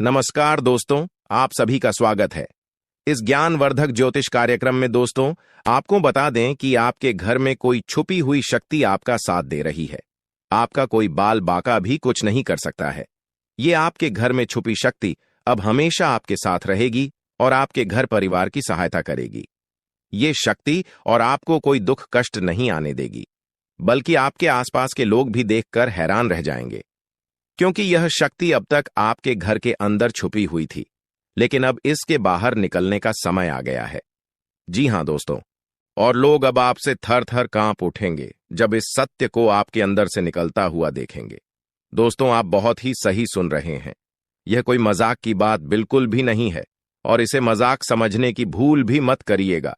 नमस्कार दोस्तों, आप सभी का स्वागत है। इस ज्ञानवर्धक ज्योतिष कार्यक्रम में दोस्तों, आपको बता दें कि आपके घर में कोई छुपी हुई शक्ति आपका साथ दे रही है। आपका कोई बाल बाका भी कुछ नहीं कर सकता है। ये आपके घर में छुपी शक्ति अब हमेशा आपके साथ रहेगी और आपके घर परिवार की सहायता करेगी। ये शक्ति और आपको कोई दुख कष्ट नहीं आने देगी, बल्कि आपके आसपास के लोग भी देखकर हैरान रह जाएंगे, क्योंकि यह शक्ति अब तक आपके घर के अंदर छुपी हुई थी, लेकिन अब इसके बाहर निकलने का समय आ गया है। जी हां दोस्तों, और लोग अब आपसे थर थर कांप उठेंगे जब इस सत्य को आपके अंदर से निकलता हुआ देखेंगे। दोस्तों, आप बहुत ही सही सुन रहे हैं। यह कोई मजाक की बात बिल्कुल भी नहीं है, और इसे मजाक समझने की भूल भी मत करिएगा,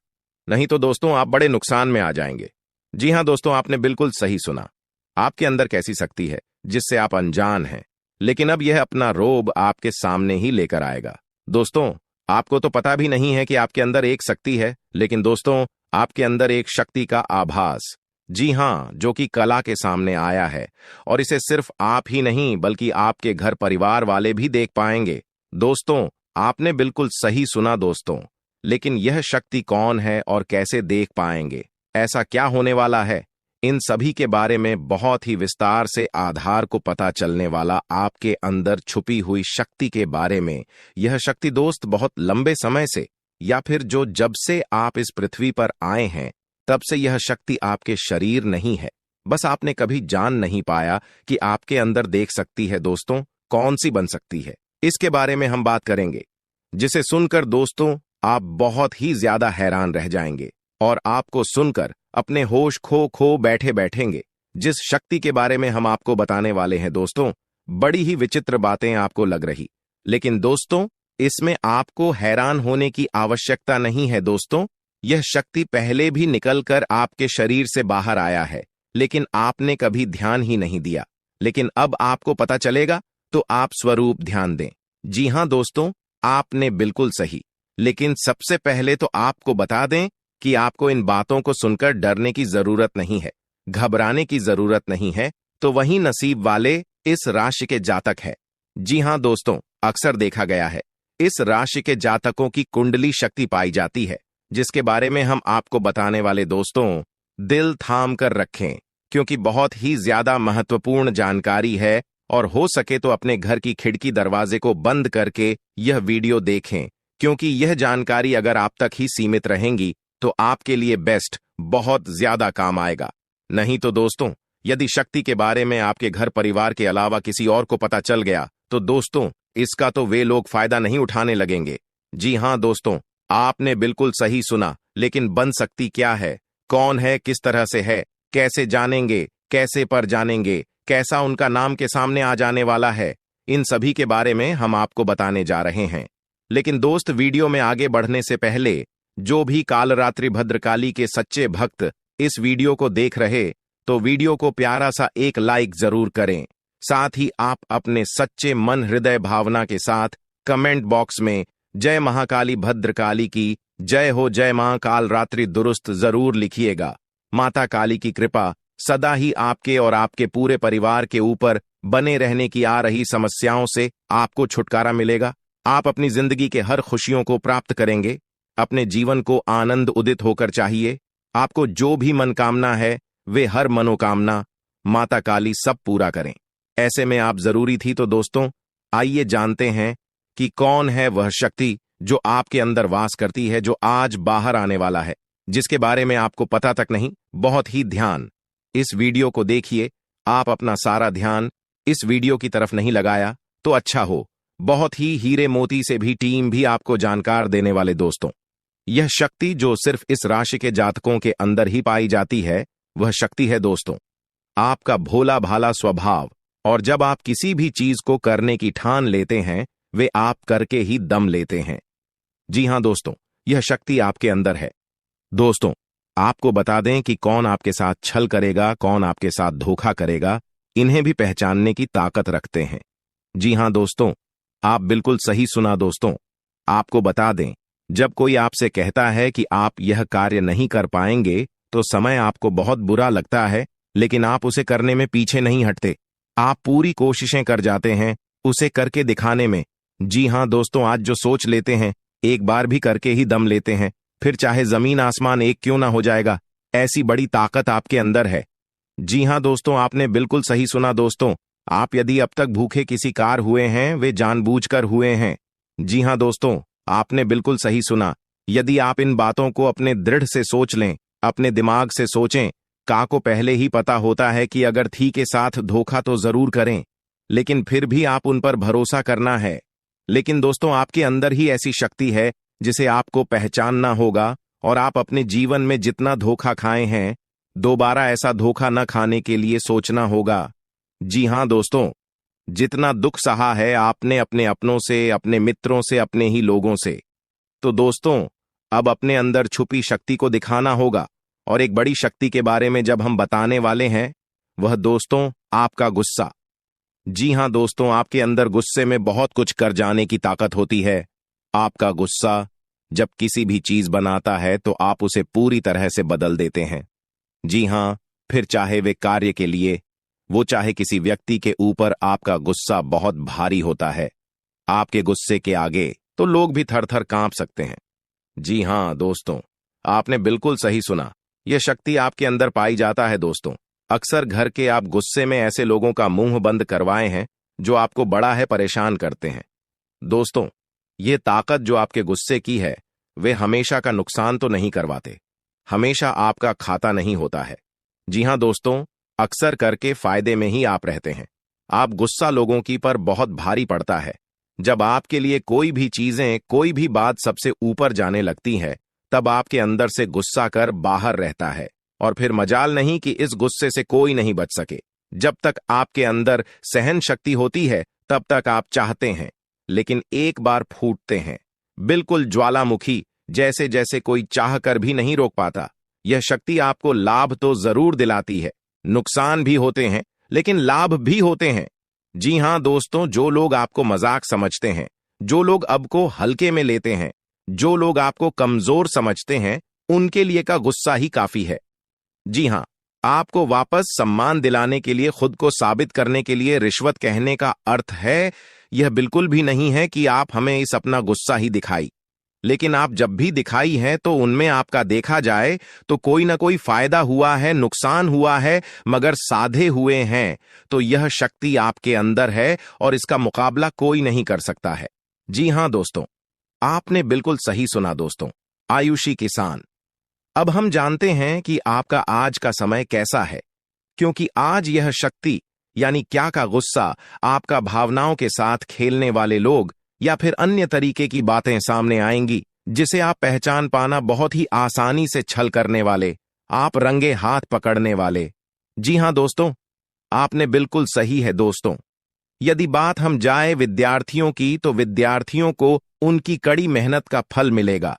नहीं तो दोस्तों आप बड़े नुकसान में आ जाएंगे। जी हां दोस्तों, आपने बिल्कुल सही सुना। आपके अंदर कैसी शक्ति है जिससे आप अनजान हैं, लेकिन अब यह अपना रोब आपके सामने ही लेकर आएगा। दोस्तों, आपको तो पता भी नहीं है कि आपके अंदर एक शक्ति है, लेकिन दोस्तों आपके अंदर एक शक्ति का आभास, जी हां, जो कि कला के सामने आया है, और इसे सिर्फ आप ही नहीं बल्कि आपके घर परिवार वाले भी देख पाएंगे। दोस्तों, आपने बिल्कुल सही सुना दोस्तों, लेकिन यह शक्ति कौन है और कैसे देख पाएंगे, ऐसा क्या होने वाला है, इन सभी के बारे में बहुत ही विस्तार से आधार को पता चलने वाला आपके अंदर छुपी हुई शक्ति के बारे में। यह शक्ति दोस्त बहुत लंबे समय से, या फिर जब से आप इस पृथ्वी पर आए हैं तब से यह शक्ति आपके शरीर नहीं है, बस आपने कभी जान नहीं पाया कि आपके अंदर देख सकती है। दोस्तों, कौन सी बन सकती है, इसके बारे में हम बात करेंगे, जिसे सुनकर दोस्तों आप बहुत ही ज्यादा हैरान रह जाएंगे और आपको सुनकर अपने होश खो बैठे बैठेंगे। जिस शक्ति के बारे में हम आपको बताने वाले हैं दोस्तों, बड़ी ही विचित्र बातें आपको लग रही, लेकिन दोस्तों इसमें आपको हैरान होने की आवश्यकता नहीं है। दोस्तों, यह शक्ति पहले भी निकलकर आपके शरीर से बाहर आया है, लेकिन आपने कभी ध्यान ही नहीं दिया। लेकिन अब आपको पता चलेगा, तो आप स्वरूप ध्यान दें। जी हां दोस्तों, आपने बिल्कुल सही। लेकिन सबसे पहले तो आपको बता दें कि आपको इन बातों को सुनकर डरने की जरूरत नहीं है, घबराने की जरूरत नहीं है। तो वही नसीब वाले इस राशि के जातक है। जी हां दोस्तों, अक्सर देखा गया है, इस राशि के जातकों की कुंडली शक्ति पाई जाती है, जिसके बारे में हम आपको बताने वाले दोस्तों, दिल थाम कर रखें, क्योंकि बहुत ही ज्यादा महत्वपूर्ण जानकारी है। और हो सके तो अपने घर की खिड़की दरवाजे को बंद करके यह वीडियो देखें, क्योंकि यह जानकारी अगर आप तक ही सीमित रहेंगी तो आपके लिए बेस्ट, बहुत ज्यादा काम आएगा। नहीं तो दोस्तों, यदि शक्ति के बारे में आपके घर परिवार के अलावा किसी और को पता चल गया तो दोस्तों इसका तो वे लोग फायदा नहीं उठाने लगेंगे। जी हां दोस्तों, आपने बिल्कुल सही सुना। लेकिन बन सकती क्या है, कौन है, किस तरह से है, कैसे जानेंगे, कैसे पर जानेंगे, कैसा उनका नाम के सामने आ जाने वाला है, इन सभी के बारे में हम आपको बताने जा रहे हैं। लेकिन दोस्त, वीडियो में आगे बढ़ने से पहले जो भी कालरात्रि भद्रकाली के सच्चे भक्त इस वीडियो को देख रहे, तो वीडियो को प्यारा सा एक लाइक जरूर करें। साथ ही आप अपने सच्चे मन हृदय भावना के साथ कमेंट बॉक्स में जय महाकाली भद्रकाली की जय हो, जय मां कालरात्रि दुरुस्त जरूर लिखिएगा। माता काली की कृपा सदा ही आपके और आपके पूरे परिवार के ऊपर बने रहने की आ रही समस्याओं से आपको छुटकारा मिलेगा। आप अपनी जिंदगी के हर खुशियों को प्राप्त करेंगे। अपने जीवन को आनंद उदित होकर चाहिए। आपको जो भी मनोकामना है, वे हर मनोकामना माता काली सब पूरा करें। ऐसे में आप जरूरी थी तो दोस्तों, आइए जानते हैं कि कौन है वह शक्ति जो आपके अंदर वास करती है, जो आज बाहर आने वाला है, जिसके बारे में आपको पता तक नहीं। बहुत ही ध्यान इस वीडियो को देखिए। आप अपना सारा ध्यान इस वीडियो की तरफ नहीं लगाया तो अच्छा हो। बहुत ही हीरे मोती से भी टीम भी आपको जानकार देने वाले दोस्तों, यह शक्ति जो सिर्फ इस राशि के जातकों के अंदर ही पाई जाती है, वह शक्ति है दोस्तों आपका भोला भाला स्वभाव। और जब आप किसी भी चीज को करने की ठान लेते हैं, वे आप करके ही दम लेते हैं। जी हां दोस्तों, यह शक्ति आपके अंदर है। दोस्तों, आपको बता दें कि कौन आपके साथ छल करेगा, कौन आपके साथ धोखा करेगा, इन्हें भी पहचानने की ताकत रखते हैं। जी हां दोस्तों, आप बिल्कुल सही सुना दोस्तों। आपको बता दें, जब कोई आपसे कहता है कि आप यह कार्य नहीं कर पाएंगे, तो समय आपको बहुत बुरा लगता है, लेकिन आप उसे करने में पीछे नहीं हटते। आप पूरी कोशिशें कर जाते हैं उसे करके दिखाने में। जी हाँ दोस्तों, आज जो सोच लेते हैं एक बार भी करके ही दम लेते हैं, फिर चाहे जमीन आसमान एक क्यों ना हो जाएगा। ऐसी बड़ी ताकत आपके अंदर है। जी हाँ दोस्तों, आपने बिल्कुल सही सुना दोस्तों। आप यदि अब तक भूखे किसी कार हुए हैं, वे जानबूझकर हुए हैं। जी हाँ दोस्तों, आपने बिल्कुल सही सुना। यदि आप इन बातों को अपने दृढ़ से सोच लें, अपने दिमाग से सोचें, का को पहले ही पता होता है कि अगर थी के साथ धोखा तो जरूर करें, लेकिन फिर भी आप उन पर भरोसा करना है। लेकिन दोस्तों, आपके अंदर ही ऐसी शक्ति है जिसे आपको पहचानना होगा, और आप अपने जीवन में जितना धोखा खाए हैं, दोबारा ऐसा धोखा न खाने के लिए सोचना होगा। जी हाँ दोस्तों, जितना दुख सहा है आपने अपने अपनों से, अपने मित्रों से, अपने ही लोगों से, तो दोस्तों अब अपने अंदर छुपी शक्ति को दिखाना होगा। और एक बड़ी शक्ति के बारे में जब हम बताने वाले हैं, वह दोस्तों आपका गुस्सा। जी हाँ दोस्तों, आपके अंदर गुस्से में बहुत कुछ कर जाने की ताकत होती है। आपका गुस्सा जब किसी भी चीज बनाता है तो आप उसे पूरी तरह से बदल देते हैं। जी हाँ, फिर चाहे वे कार्य के लिए, वो चाहे किसी व्यक्ति के ऊपर, आपका गुस्सा बहुत भारी होता है। आपके गुस्से के आगे तो लोग भी थर थर कांप सकते हैं। जी हाँ दोस्तों, आपने बिल्कुल सही सुना। यह शक्ति आपके अंदर पाई जाता है दोस्तों। अक्सर घर के आप गुस्से में ऐसे लोगों का मुंह बंद करवाए हैं जो आपको बड़ा है परेशान करते हैं। दोस्तों, ये ताकत जो आपके गुस्से की है, वे हमेशा का नुकसान तो नहीं करवाते, हमेशा आपका खाता नहीं होता है। जी हाँ दोस्तों, अक्सर करके फायदे में ही आप रहते हैं। आप गुस्सा लोगों की पर बहुत भारी पड़ता है। जब आपके लिए कोई भी चीजें, कोई भी बात सबसे ऊपर जाने लगती है, तब आपके अंदर से गुस्सा कर बाहर रहता है, और फिर मजाल नहीं कि इस गुस्से से कोई नहीं बच सके। जब तक आपके अंदर सहन शक्ति होती है, तब तक आप चाहते हैं, लेकिन एक बार फूटते हैं, बिल्कुल ज्वालामुखी जैसे, जैसे कोई चाह कर भी नहीं रोक पाता। यह शक्ति आपको लाभ तो जरूर दिलाती है, नुकसान भी होते हैं, लेकिन लाभ भी होते हैं। जी हां दोस्तों, जो लोग आपको मजाक समझते हैं, जो लोग अब को हल्के में लेते हैं, जो लोग आपको कमजोर समझते हैं, उनके लिए का गुस्सा ही काफी है। जी हां, आपको वापस सम्मान दिलाने के लिए, खुद को साबित करने के लिए रिश्वत कहने का अर्थ है, यह बिल्कुल भी नहीं है कि आप हमें इस अपना गुस्सा ही दिखाई। लेकिन आप जब भी दिखाई है तो उनमें आपका देखा जाए तो कोई ना कोई फायदा हुआ है, नुकसान हुआ है, मगर साधे हुए हैं, तो यह शक्ति आपके अंदर है और इसका मुकाबला कोई नहीं कर सकता है। जी हां दोस्तों, आपने बिल्कुल सही सुना दोस्तों। आयुषी किसान, अब हम जानते हैं कि आपका आज का समय कैसा है, क्योंकि आज यह शक्ति यानी क्या का गुस्सा, आपका भावनाओं के साथ खेलने वाले लोग या फिर अन्य तरीके की बातें सामने आएंगी, जिसे आप पहचान पाना बहुत ही आसानी से छल करने वाले, आप रंगे हाथ पकड़ने वाले। जी हां दोस्तों, आपने बिल्कुल सही है दोस्तों। यदि बात हम जाए विद्यार्थियों की, तो विद्यार्थियों को उनकी कड़ी मेहनत का फल मिलेगा।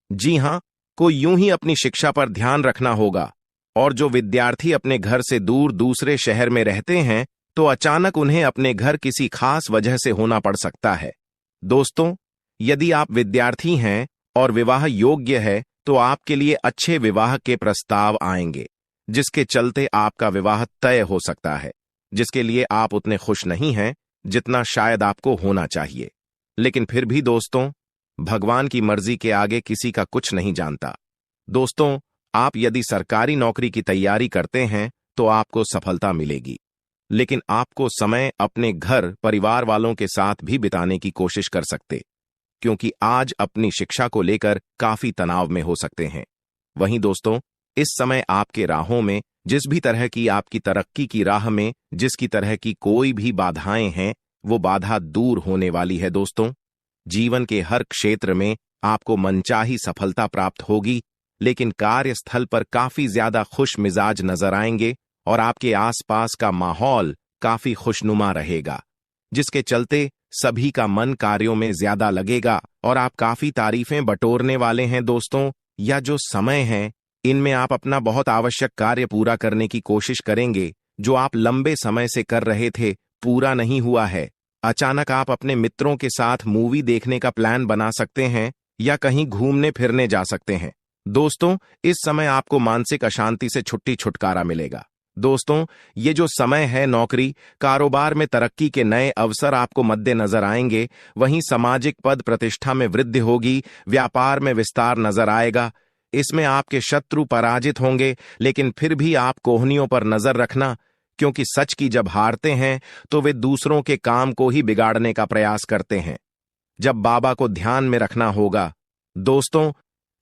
जी हां, को यूं ही अपनी शिक्षा पर ध्यान रखना होगा। और जो विद्यार्थी अपने घर से दूर दूसरे शहर में रहते हैं, तो अचानक उन्हें अपने घर किसी खास वजह से होना पड़ सकता है। दोस्तों, यदि आप विद्यार्थी हैं और विवाह योग्य है, तो आपके लिए अच्छे विवाह के प्रस्ताव आएंगे, जिसके चलते आपका विवाह तय हो सकता है, जिसके लिए आप उतने खुश नहीं हैं जितना शायद आपको होना चाहिए। लेकिन फिर भी दोस्तों, भगवान की मर्जी के आगे किसी का कुछ नहीं जानता। दोस्तों, आप यदि सरकारी नौकरी की तैयारी करते हैं तो आपको सफलता मिलेगी, लेकिन आपको समय अपने घर परिवार वालों के साथ भी बिताने की कोशिश कर सकते, क्योंकि आज अपनी शिक्षा को लेकर काफी तनाव में हो सकते हैं। वहीं दोस्तों, इस समय आपके राहों में, जिस भी तरह की आपकी तरक्की की राह में जिसकी तरह की कोई भी बाधाएं हैं, वो बाधा दूर होने वाली है दोस्तों। जीवन के हर क्षेत्र में आपको मनचाही सफलता प्राप्त होगी, लेकिन कार्यस्थल पर काफी ज्यादा खुश मिजाज नजर आएंगे और आपके आसपास का माहौल काफी खुशनुमा रहेगा, जिसके चलते सभी का मन कार्यों में ज्यादा लगेगा और आप काफी तारीफें बटोरने वाले हैं दोस्तों। या जो समय है, इनमें आप अपना बहुत आवश्यक कार्य पूरा करने की कोशिश करेंगे, जो आप लंबे समय से कर रहे थे, पूरा नहीं हुआ है। अचानक आप अपने मित्रों के साथ मूवी देखने का प्लान बना सकते हैं या कहीं घूमने फिरने जा सकते हैं। दोस्तों, इस समय आपको मानसिक अशांति से छुट्टी छुटकारा मिलेगा। दोस्तों, ये जो समय है, नौकरी कारोबार में तरक्की के नए अवसर आपको मद्देनजर आएंगे। वहीं सामाजिक पद प्रतिष्ठा में वृद्धि होगी, व्यापार में विस्तार नजर आएगा। इसमें आपके शत्रु पराजित होंगे, लेकिन फिर भी आप कोहनियों पर नजर रखना, क्योंकि सच की जब हारते हैं तो वे दूसरों के काम को ही बिगाड़ने का प्रयास करते हैं। जब बाबा को ध्यान में रखना होगा। दोस्तों,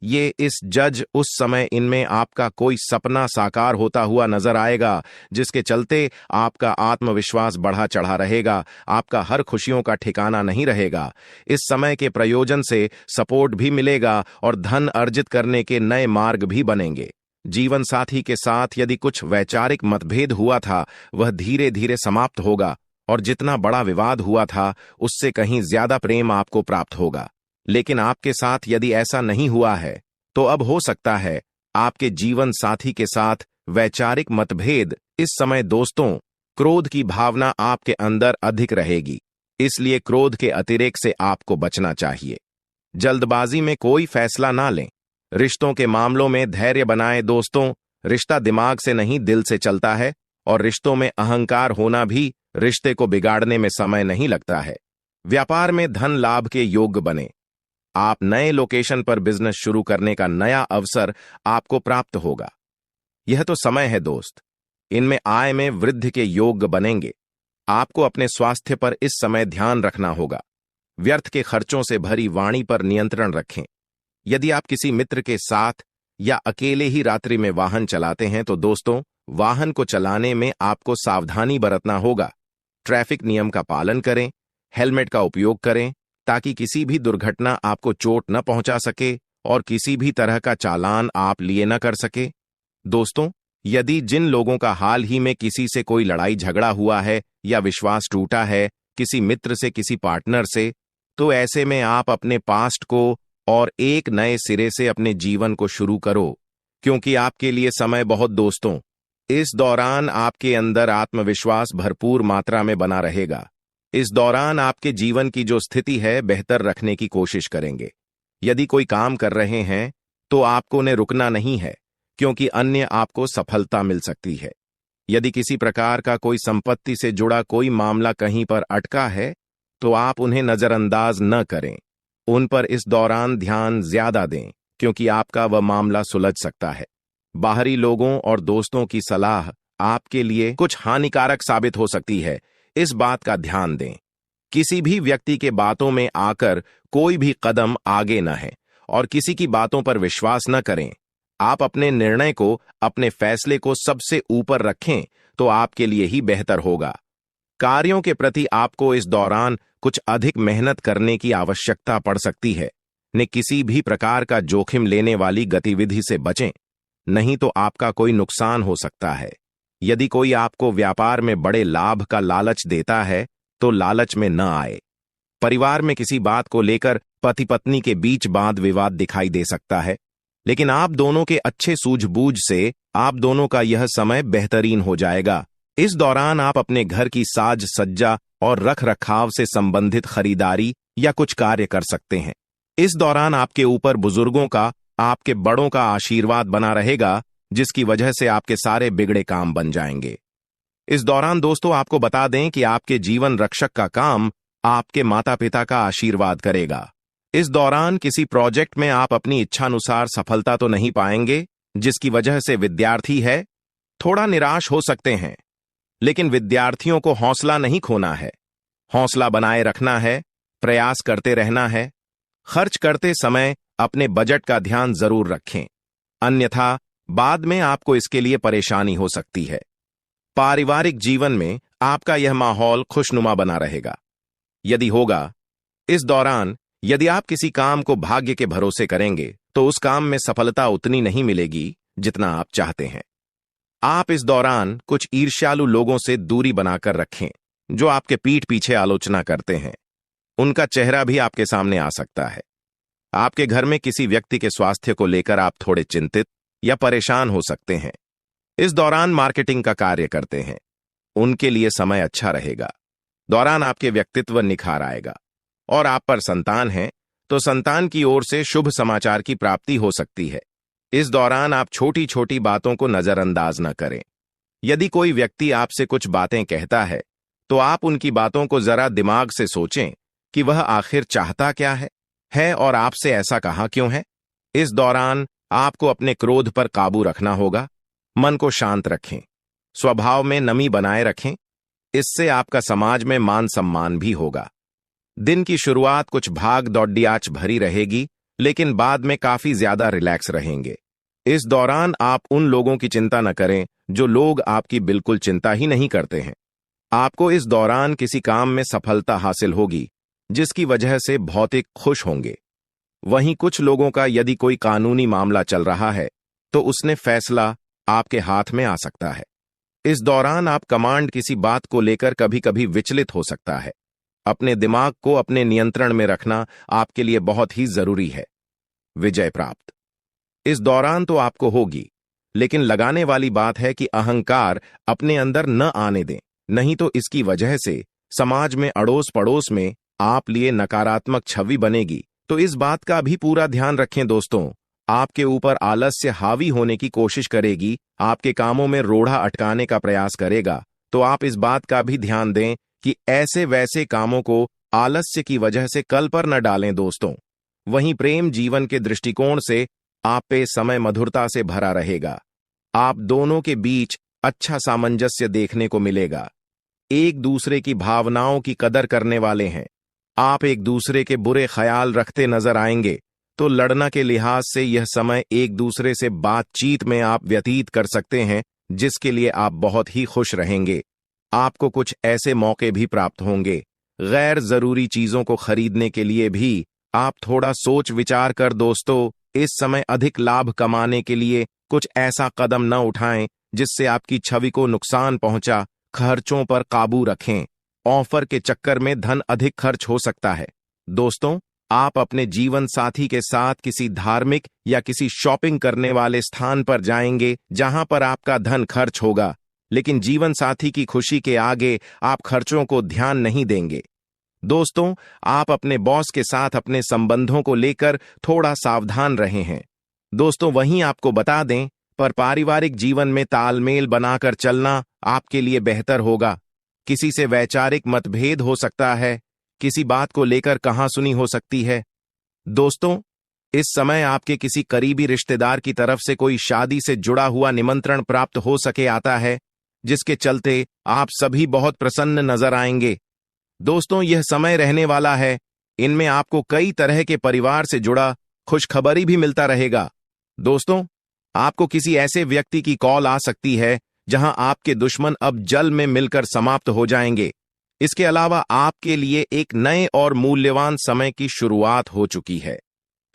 ये इस जज उस समय इनमें आपका कोई सपना साकार होता हुआ नजर आएगा, जिसके चलते आपका आत्मविश्वास बढ़ा चढ़ा रहेगा, आपका हर खुशियों का ठिकाना नहीं रहेगा। इस समय के प्रयोजन से सपोर्ट भी मिलेगा और धन अर्जित करने के नए मार्ग भी बनेंगे। जीवन साथी के साथ यदि कुछ वैचारिक मतभेद हुआ था, वह धीरे धीरे समाप्त होगा और जितना बड़ा विवाद हुआ था, उससे कहीं ज्यादा प्रेम आपको प्राप्त होगा। लेकिन आपके साथ यदि ऐसा नहीं हुआ है, तो अब हो सकता है आपके जीवन साथी के साथ वैचारिक मतभेद। इस समय दोस्तों, क्रोध की भावना आपके अंदर अधिक रहेगी, इसलिए क्रोध के अतिरेक से आपको बचना चाहिए। जल्दबाजी में कोई फैसला ना लें। रिश्तों के मामलों में धैर्य बनाएं। दोस्तों, रिश्ता दिमाग से नहीं दिल से चलता है, और रिश्तों में अहंकार होना भी रिश्ते को बिगाड़ने में समय नहीं लगता है। व्यापार में धन लाभ के योग्य बने। आप नए लोकेशन पर बिजनेस शुरू करने का नया अवसर आपको प्राप्त होगा। यह तो समय है दोस्त, इनमें आय में वृद्धि के योग्य बनेंगे। आपको अपने स्वास्थ्य पर इस समय ध्यान रखना होगा। व्यर्थ के खर्चों से भरी वाणी पर नियंत्रण रखें। यदि आप किसी मित्र के साथ या अकेले ही रात्रि में वाहन चलाते हैं, तो दोस्तों, वाहन को चलाने में आपको सावधानी बरतना होगा। ट्रैफिक नियम का पालन करें, हेलमेट का उपयोग करें, ताकि किसी भी दुर्घटना आपको चोट न पहुंचा सके और किसी भी तरह का चालान आप लिए न कर सके। दोस्तों, यदि जिन लोगों का हाल ही में किसी से कोई लड़ाई झगड़ा हुआ है या विश्वास टूटा है, किसी मित्र से, किसी पार्टनर से, तो ऐसे में आप अपने पास्ट को और एक नए सिरे से अपने जीवन को शुरू करो, क्योंकि आपके लिए समय बहुत दोस्तों, इस दौरान आपके अंदर आत्मविश्वास भरपूर मात्रा में बना रहेगा। इस दौरान आपके जीवन की जो स्थिति है, बेहतर रखने की कोशिश करेंगे। यदि कोई काम कर रहे हैं, तो आपको उन्हें रुकना नहीं है, क्योंकि अन्य आपको सफलता मिल सकती है। यदि किसी प्रकार का कोई संपत्ति से जुड़ा कोई मामला कहीं पर अटका है, तो आप उन्हें नजरअंदाज न करें। उन पर इस दौरान ध्यान ज्यादा दें, क्योंकि आपका वह मामला सुलझ सकता है। बाहरी लोगों और दोस्तों की सलाह आपके लिए कुछ हानिकारक साबित हो सकती है, इस बात का ध्यान दें। किसी भी व्यक्ति के बातों में आकर कोई भी कदम आगे न है और किसी की बातों पर विश्वास न करें। आप अपने निर्णय को, अपने फैसले को सबसे ऊपर रखें, तो आपके लिए ही बेहतर होगा। कार्यों के प्रति आपको इस दौरान कुछ अधिक मेहनत करने की आवश्यकता पड़ सकती है। ने किसी भी प्रकार का जोखिम लेने वाली गतिविधि से बचें, नहीं तो आपका कोई नुकसान हो सकता है। यदि कोई आपको व्यापार में बड़े लाभ का लालच देता है, तो लालच में न आए। परिवार में किसी बात को लेकर पति पत्नी के बीच वाद विवाद दिखाई दे सकता है, लेकिन आप दोनों के अच्छे सूझबूझ से आप दोनों का यह समय बेहतरीन हो जाएगा। इस दौरान आप अपने घर की साज सज्जा और रख रखाव से संबंधित खरीदारी या कुछ कार्य कर सकते हैं। इस दौरान आपके ऊपर बुजुर्गों का, आपके बड़ों का आशीर्वाद बना रहेगा, जिसकी वजह से आपके सारे बिगड़े काम बन जाएंगे। इस दौरान दोस्तों, आपको बता दें कि आपके जीवन रक्षक का काम आपके माता पिता का आशीर्वाद करेगा। इस दौरान किसी प्रोजेक्ट में आप अपनी इच्छानुसार सफलता तो नहीं पाएंगे, जिसकी वजह से विद्यार्थी है थोड़ा निराश हो सकते हैं। लेकिन विद्यार्थियों को हौसला नहीं खोना है, हौसला बनाए रखना है, प्रयास करते रहना है। खर्च करते समय अपने बजट का ध्यान जरूर रखें, अन्यथा बाद में आपको इसके लिए परेशानी हो सकती है। पारिवारिक जीवन में आपका यह माहौल खुशनुमा बना रहेगा। यदि होगा, इस दौरान यदि आप किसी काम को भाग्य के भरोसे करेंगे, तो उस काम में सफलता उतनी नहीं मिलेगी जितना आप चाहते हैं। आप इस दौरान कुछ ईर्ष्यालु लोगों से दूरी बनाकर रखें, जो आपके पीठ पीछे आलोचना करते हैं। उनका चेहरा भी आपके सामने आ सकता है। आपके घर में किसी व्यक्ति के स्वास्थ्य को लेकर आप थोड़े चिंतित या परेशान हो सकते हैं। इस दौरान मार्केटिंग का कार्य करते हैं, उनके लिए समय अच्छा रहेगा। दौरान आपके व्यक्तित्व निखार आएगा। और आप पर संतान है, तो संतान की ओर से शुभ समाचार की प्राप्ति हो सकती है। इस दौरान आप छोटी छोटी बातों को नजरअंदाज न करें। यदि कोई व्यक्ति आपसे कुछ बातें कहता है तो आप उनकी बातों को जरा दिमाग से सोचें कि वह आखिर चाहता क्या है और आपसे ऐसा कहा क्यों है। इस दौरान आपको अपने क्रोध पर काबू रखना होगा। मन को शांत रखें, स्वभाव में नमी बनाए रखें। इससे आपका समाज में मान सम्मान भी होगा। दिन की शुरुआत कुछ भाग दौड़ियाच भरी रहेगी, लेकिन बाद में काफी ज्यादा रिलैक्स रहेंगे। इस दौरान आप उन लोगों की चिंता न करें जो लोग आपकी बिल्कुल चिंता ही नहीं करते हैं। आपको इस दौरान किसी काम में सफलता हासिल होगी, जिसकी वजह से भौतिक खुश होंगे। वहीं कुछ लोगों का यदि कोई कानूनी मामला चल रहा है तो उसने फैसला आपके हाथ में आ सकता है। इस दौरान आप कमांड किसी बात को लेकर कभी कभी विचलित हो सकता है। अपने दिमाग को अपने नियंत्रण में रखना आपके लिए बहुत ही जरूरी है। विजय प्राप्त इस दौरान तो आपको होगी, लेकिन लगाने वाली बात है कि अहंकार अपने अंदर न आने दें, नहीं तो इसकी वजह से समाज में अड़ोस पड़ोस में आप लिए नकारात्मक छवि बनेगी। तो इस बात का भी पूरा ध्यान रखें दोस्तों। आपके ऊपर आलस्य हावी होने की कोशिश करेगी, आपके कामों में रोड़ा अटकाने का प्रयास करेगा। तो आप इस बात का भी ध्यान दें कि ऐसे वैसे कामों को आलस्य की वजह से कल पर न डालें दोस्तों। वहीं प्रेम जीवन के दृष्टिकोण से आप पे समय मधुरता से भरा रहेगा। आप दोनों के बीच अच्छा सामंजस्य देखने को मिलेगा। एक दूसरे की भावनाओं की कदर करने वाले हैं। आप एक दूसरे के बुरे ख्याल रखते नजर आएंगे, तो लड़ना के लिहाज से यह समय एक दूसरे से बातचीत में आप व्यतीत कर सकते हैं, जिसके लिए आप बहुत ही खुश रहेंगे। आपको कुछ ऐसे मौके भी प्राप्त होंगे। गैर जरूरी चीजों को खरीदने के लिए भी आप थोड़ा सोच विचार कर दोस्तों इस समय अधिक लाभ कमाने के लिए कुछ ऐसा कदम न उठाएं जिससे आपकी छवि को नुकसान पहुंचा। खर्चों पर काबू रखें। ऑफर के चक्कर में धन अधिक खर्च हो सकता है। दोस्तों, आप अपने जीवन साथी के साथ किसी धार्मिक या किसी शॉपिंग करने वाले स्थान पर जाएंगे जहां पर आपका धन खर्च होगा, लेकिन जीवन साथी की खुशी के आगे आप खर्चों को ध्यान नहीं देंगे। दोस्तों, आप अपने बॉस के साथ अपने संबंधों को लेकर थोड़ा सावधान रहे हैं। दोस्तों, वहीं आपको बता दें, पर पारिवारिक जीवन में तालमेल बनाकर चलना आपके लिए बेहतर होगा। किसी से वैचारिक मतभेद हो सकता है, किसी बात को लेकर कहासुनी हो सकती है। दोस्तों, इस समय आपके किसी करीबी रिश्तेदार की तरफ से कोई शादी से जुड़ा हुआ निमंत्रण प्राप्त हो सके आता है, जिसके चलते आप सभी बहुत प्रसन्न नजर आएंगे। दोस्तों, यह समय रहने वाला है। इनमें आपको कई तरह के परिवार से जुड़ा खुशखबरी भी मिलता रहेगा। दोस्तों, आपको किसी ऐसे व्यक्ति की कॉल आ सकती है जहां आपके दुश्मन अब जल में मिलकर समाप्त हो जाएंगे। इसके अलावा आपके लिए एक नए और मूल्यवान समय की शुरुआत हो चुकी है।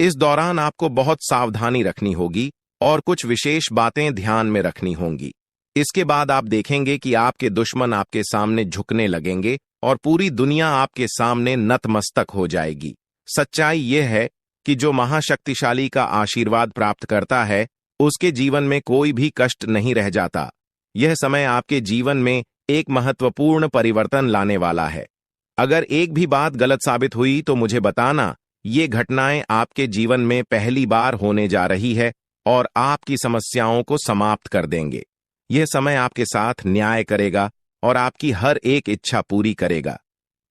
इस दौरान आपको बहुत सावधानी रखनी होगी और कुछ विशेष बातें ध्यान में रखनी होंगी। इसके बाद आप देखेंगे कि आपके दुश्मन आपके सामने झुकने लगेंगे और पूरी दुनिया आपके सामने नतमस्तक हो जाएगी। सच्चाई यह है कि जो महाशक्तिशाली का आशीर्वाद प्राप्त करता है, उसके जीवन में कोई भी कष्ट नहीं रह जाता। यह समय आपके जीवन में एक महत्वपूर्ण परिवर्तन लाने वाला है। अगर एक भी बात गलत साबित हुई तो मुझे बताना। ये घटनाएं आपके जीवन में पहली बार होने जा रही है और आपकी समस्याओं को समाप्त कर देंगे। यह समय आपके साथ न्याय करेगा और आपकी हर एक इच्छा पूरी करेगा।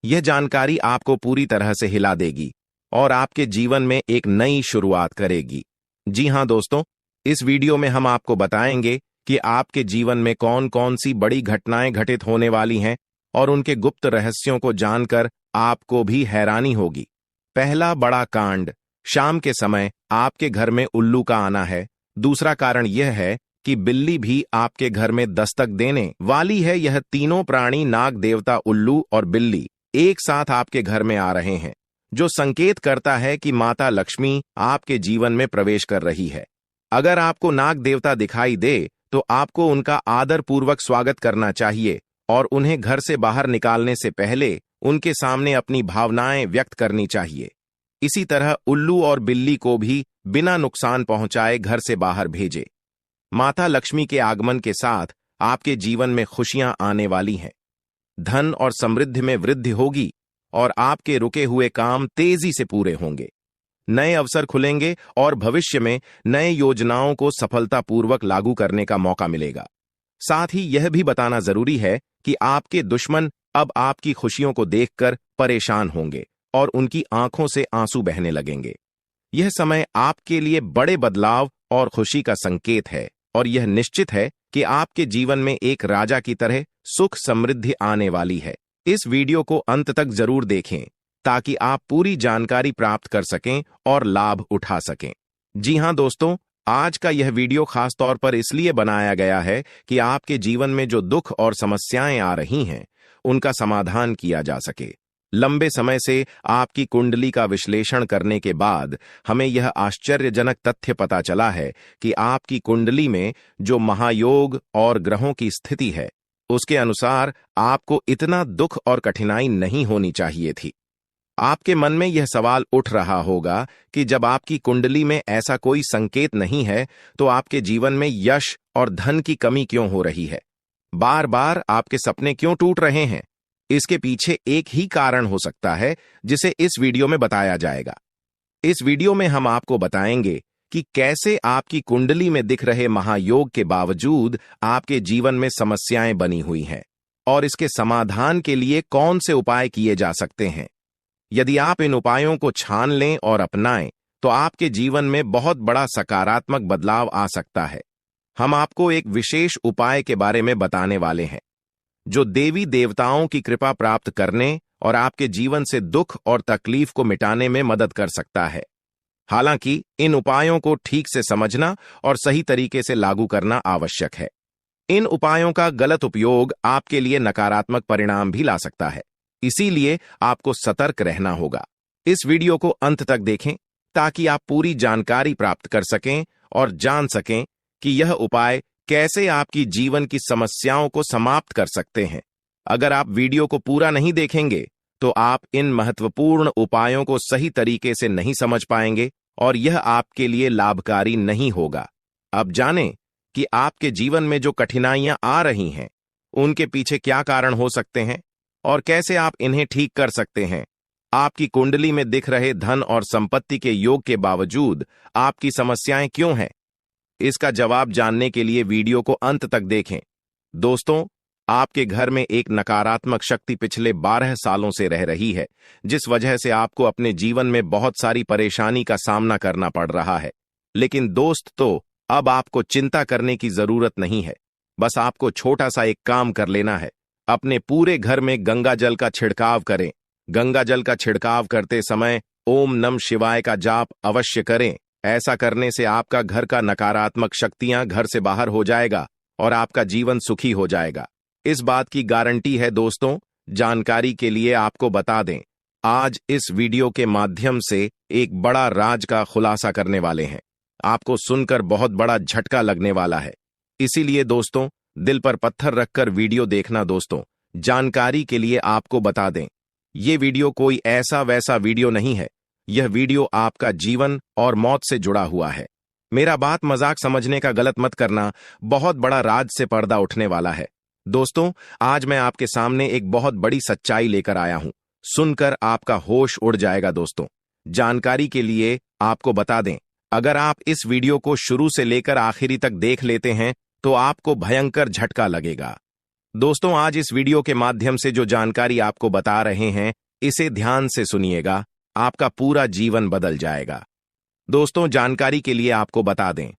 यह जानकारी आपको पूरी तरह से हिला देगी और आपके जीवन में एक नई शुरुआत करेगी। जी हां दोस्तों, इस वीडियो में हम आपको बताएंगे कि आपके जीवन में कौन कौन सी बड़ी घटनाएं घटित होने वाली हैं और उनके गुप्त रहस्यों को जानकर आपको भी हैरानी होगी। पहला बड़ा कांड, शाम के समय आपके घर में उल्लू का आना है। दूसरा कारण यह है कि बिल्ली भी आपके घर में दस्तक देने वाली है। यह तीनों प्राणी, नाग देवता, उल्लू और बिल्ली, एक साथ आपके घर में आ रहे हैं, जो संकेत करता है कि माता लक्ष्मी आपके जीवन में प्रवेश कर रही है। अगर आपको नाग देवता दिखाई दे तो आपको उनका आदर पूर्वक स्वागत करना चाहिए और उन्हें घर से बाहर निकालने से पहले उनके सामने अपनी भावनाएं व्यक्त करनी चाहिए। इसी तरह उल्लू और बिल्ली को भी बिना नुकसान पहुंचाए घर से बाहर भेजे। माता लक्ष्मी के आगमन के साथ आपके जीवन में खुशियां आने वाली हैं। धन और समृद्धि में वृद्धि होगी और आपके रुके हुए काम तेजी से पूरे होंगे। नए अवसर खुलेंगे और भविष्य में नए योजनाओं को सफलतापूर्वक लागू करने का मौका मिलेगा। साथ ही यह भी बताना जरूरी है कि आपके दुश्मन अब आपकी खुशियों को देखकर परेशान होंगे और उनकी आंखों से आंसू बहने लगेंगे। यह समय आपके लिए बड़े बदलाव और खुशी का संकेत है और यह निश्चित है कि आपके जीवन में एक राजा की तरह सुख समृद्धि आने वाली है। इस वीडियो को अंत तक जरूर देखें ताकि आप पूरी जानकारी प्राप्त कर सकें और लाभ उठा सकें। जी हां दोस्तों, आज का यह वीडियो खास तौर पर इसलिए बनाया गया है कि आपके जीवन में जो दुख और समस्याएं आ रही हैं, उनका समाधान किया जा सके। लंबे समय से आपकी कुंडली का विश्लेषण करने के बाद हमें यह आश्चर्यजनक तथ्य पता चला है कि आपकी कुंडली में जो महायोग और ग्रहों की स्थिति है, उसके अनुसार आपको इतना दुख और कठिनाई नहीं होनी चाहिए थी। आपके मन में यह सवाल उठ रहा होगा कि जब आपकी कुंडली में ऐसा कोई संकेत नहीं है, तो आपके जीवन में यश और धन की कमी क्यों हो रही है? बार बार आपके सपने क्यों टूट रहे हैं? इसके पीछे एक ही कारण हो सकता है, जिसे इस वीडियो में बताया जाएगा। इस वीडियो में हम आपको बताएंगे कि कैसे आपकी कुंडली में दिख रहे महायोग के बावजूद आपके जीवन में समस्याएं बनी हुई हैं और इसके समाधान के लिए कौन से उपाय किए जा सकते हैं। यदि आप इन उपायों को छान लें और अपनाएं, तो आपके जीवन में बहुत बड़ा सकारात्मक बदलाव आ सकता है। हम आपको एक विशेष उपाय के बारे में बताने वाले हैं, जो देवी देवताओं की कृपा प्राप्त करने और आपके जीवन से दुख और तकलीफ को मिटाने में मदद कर सकता है। हालांकि इन उपायों को ठीक से समझना और सही तरीके से लागू करना आवश्यक है। इन उपायों का गलत उपयोग आपके लिए नकारात्मक परिणाम भी ला सकता है, इसीलिए आपको सतर्क रहना होगा। इस वीडियो को अंत तक देखें ताकि आप पूरी जानकारी प्राप्त कर सकें और जान सकें कि यह उपाय कैसे आपकी जीवन की समस्याओं को समाप्त कर सकते हैं। अगर आप वीडियो को पूरा नहीं देखेंगे, तो आप इन महत्वपूर्ण उपायों को सही तरीके से नहीं समझ पाएंगे और यह आपके लिए लाभकारी नहीं होगा। अब जानें कि आपके जीवन में जो कठिनाइयां आ रही हैं, उनके पीछे क्या कारण हो सकते हैं और कैसे आप इन्हें ठीक कर सकते हैं। आपकी कुंडली में दिख रहे धन और संपत्ति के योग के बावजूद आपकी समस्याएं क्यों हैं? इसका जवाब जानने के लिए वीडियो को अंत तक देखें। दोस्तों, आपके घर में एक नकारात्मक शक्ति पिछले 12 सालों से रह रही है, जिस वजह से आपको अपने जीवन में बहुत सारी परेशानी का सामना करना पड़ रहा है। लेकिन दोस्त, तो अब आपको चिंता करने की जरूरत नहीं है। बस आपको छोटा सा एक काम कर लेना है। अपने पूरे घर में गंगा जल का छिड़काव करें। गंगा जल का छिड़काव करते समय ओम नमः शिवाय का जाप अवश्य करें। ऐसा करने से आपका घर का नकारात्मक शक्तियां घर से बाहर हो जाएगा और आपका जीवन सुखी हो जाएगा। इस बात की गारंटी है दोस्तों। जानकारी के लिए आपको बता दें, आज इस वीडियो के माध्यम से एक बड़ा राज का खुलासा करने वाले हैं। आपको सुनकर बहुत बड़ा झटका लगने वाला है, इसीलिए दोस्तों दिल पर पत्थर रखकर वीडियो देखना। दोस्तों, जानकारी के लिए आपको बता दें, ये वीडियो कोई ऐसा वैसा वीडियो नहीं है। यह वीडियो आपका जीवन और मौत से जुड़ा हुआ है। मेरा बात मजाक समझने का गलत मत करना। बहुत बड़ा राज से पर्दा उठने वाला है। दोस्तों, आज मैं आपके सामने एक बहुत बड़ी सच्चाई लेकर आया हूं। सुनकर आपका होश उड़ जाएगा। दोस्तों, जानकारी के लिए आपको बता दें, अगर आप इस वीडियो को शुरू से लेकर आखिरी तक देख लेते हैं, तो आपको भयंकर झटका लगेगा। दोस्तों, आज इस वीडियो के माध्यम से जो जानकारी आपको बता रहे हैं, इसे ध्यान से सुनिएगा। आपका पूरा जीवन बदल जाएगा। दोस्तों, जानकारी के लिए आपको बता दें,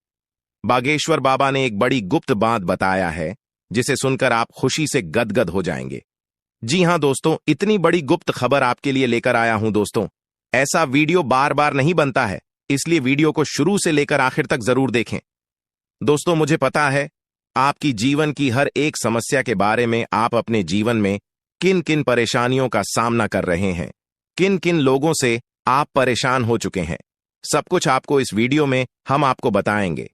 बागेश्वर बाबा ने एक बड़ी गुप्त बात बताया है, जिसे सुनकर आप खुशी से गदगद हो जाएंगे। जी हां दोस्तों, इतनी बड़ी गुप्त खबर आपके लिए लेकर आया हूं। दोस्तों, ऐसा वीडियो बार बार नहीं बनता है, इसलिए वीडियो को शुरू से लेकर आखिर तक जरूर देखें। दोस्तों, मुझे पता है आपकी जीवन की हर एक समस्या के बारे में, आप अपने जीवन में किन किन परेशानियों का सामना कर रहे हैं, किन किन लोगों से आप परेशान हो चुके हैं। सब कुछ आपको इस वीडियो में हम आपको बताएंगे।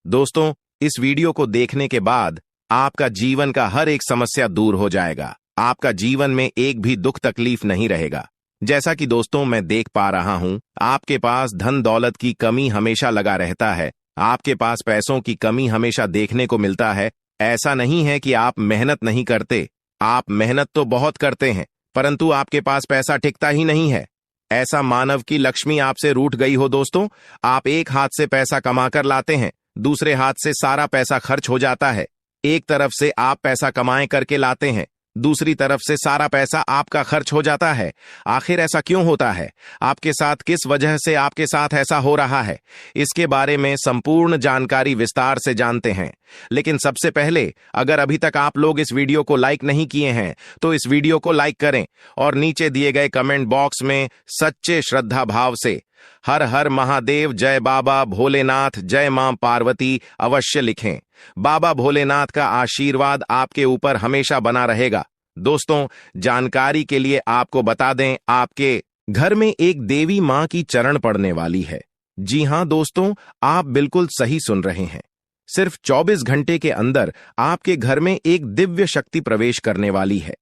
दोस्तों, इस वीडियो को देखने के बाद आपका जीवन का हर एक समस्या दूर हो जाएगा। आपका जीवन में एक भी दुख तकलीफ नहीं रहेगा। जैसा कि दोस्तों मैं देख पा रहा हूं, आपके पास धन दौलत की कमी हमेशा लगा रहता है। आपके पास पैसों की कमी हमेशा देखने को मिलता है। ऐसा नहीं है कि आप मेहनत नहीं करते, आप मेहनत तो बहुत करते हैं, परंतु आपके पास पैसा टिकता ही नहीं है। ऐसा मानव की लक्ष्मी आपसे रूठ गई हो। दोस्तों, आप एक हाथ से पैसा कमाकर लाते हैं, दूसरे हाथ से सारा पैसा खर्च हो जाता है। एक तरफ से आप पैसा कमाए करके लाते हैं, दूसरी तरफ से सारा पैसा आपका खर्च हो जाता है। आखिर ऐसा क्यों होता है? आपके साथ किस वजह से आपके साथ ऐसा हो रहा है? इसके बारे में संपूर्ण जानकारी विस्तार से जानते हैं। लेकिन सबसे पहले, अगर अभी तक आप लोग इस वीडियो को लाइक नहीं किए हैं तो इस वीडियो को लाइक करें और नीचे दिए गए कमेंट बॉक्स में सच्चे श्रद्धा भाव से हर हर महादेव, जय बाबा भोलेनाथ, जय मां पार्वती अवश्य लिखें। बाबा भोलेनाथ का आशीर्वाद आपके ऊपर हमेशा बना रहेगा। दोस्तों, जानकारी के लिए आपको बता दें, आपके घर में एक देवी मां की चरण पड़ने वाली है। जी हां दोस्तों, आप बिल्कुल सही सुन रहे हैं। सिर्फ 24 घंटे के अंदर आपके घर में एक दिव्य शक्ति प्रवेश करने वाली है।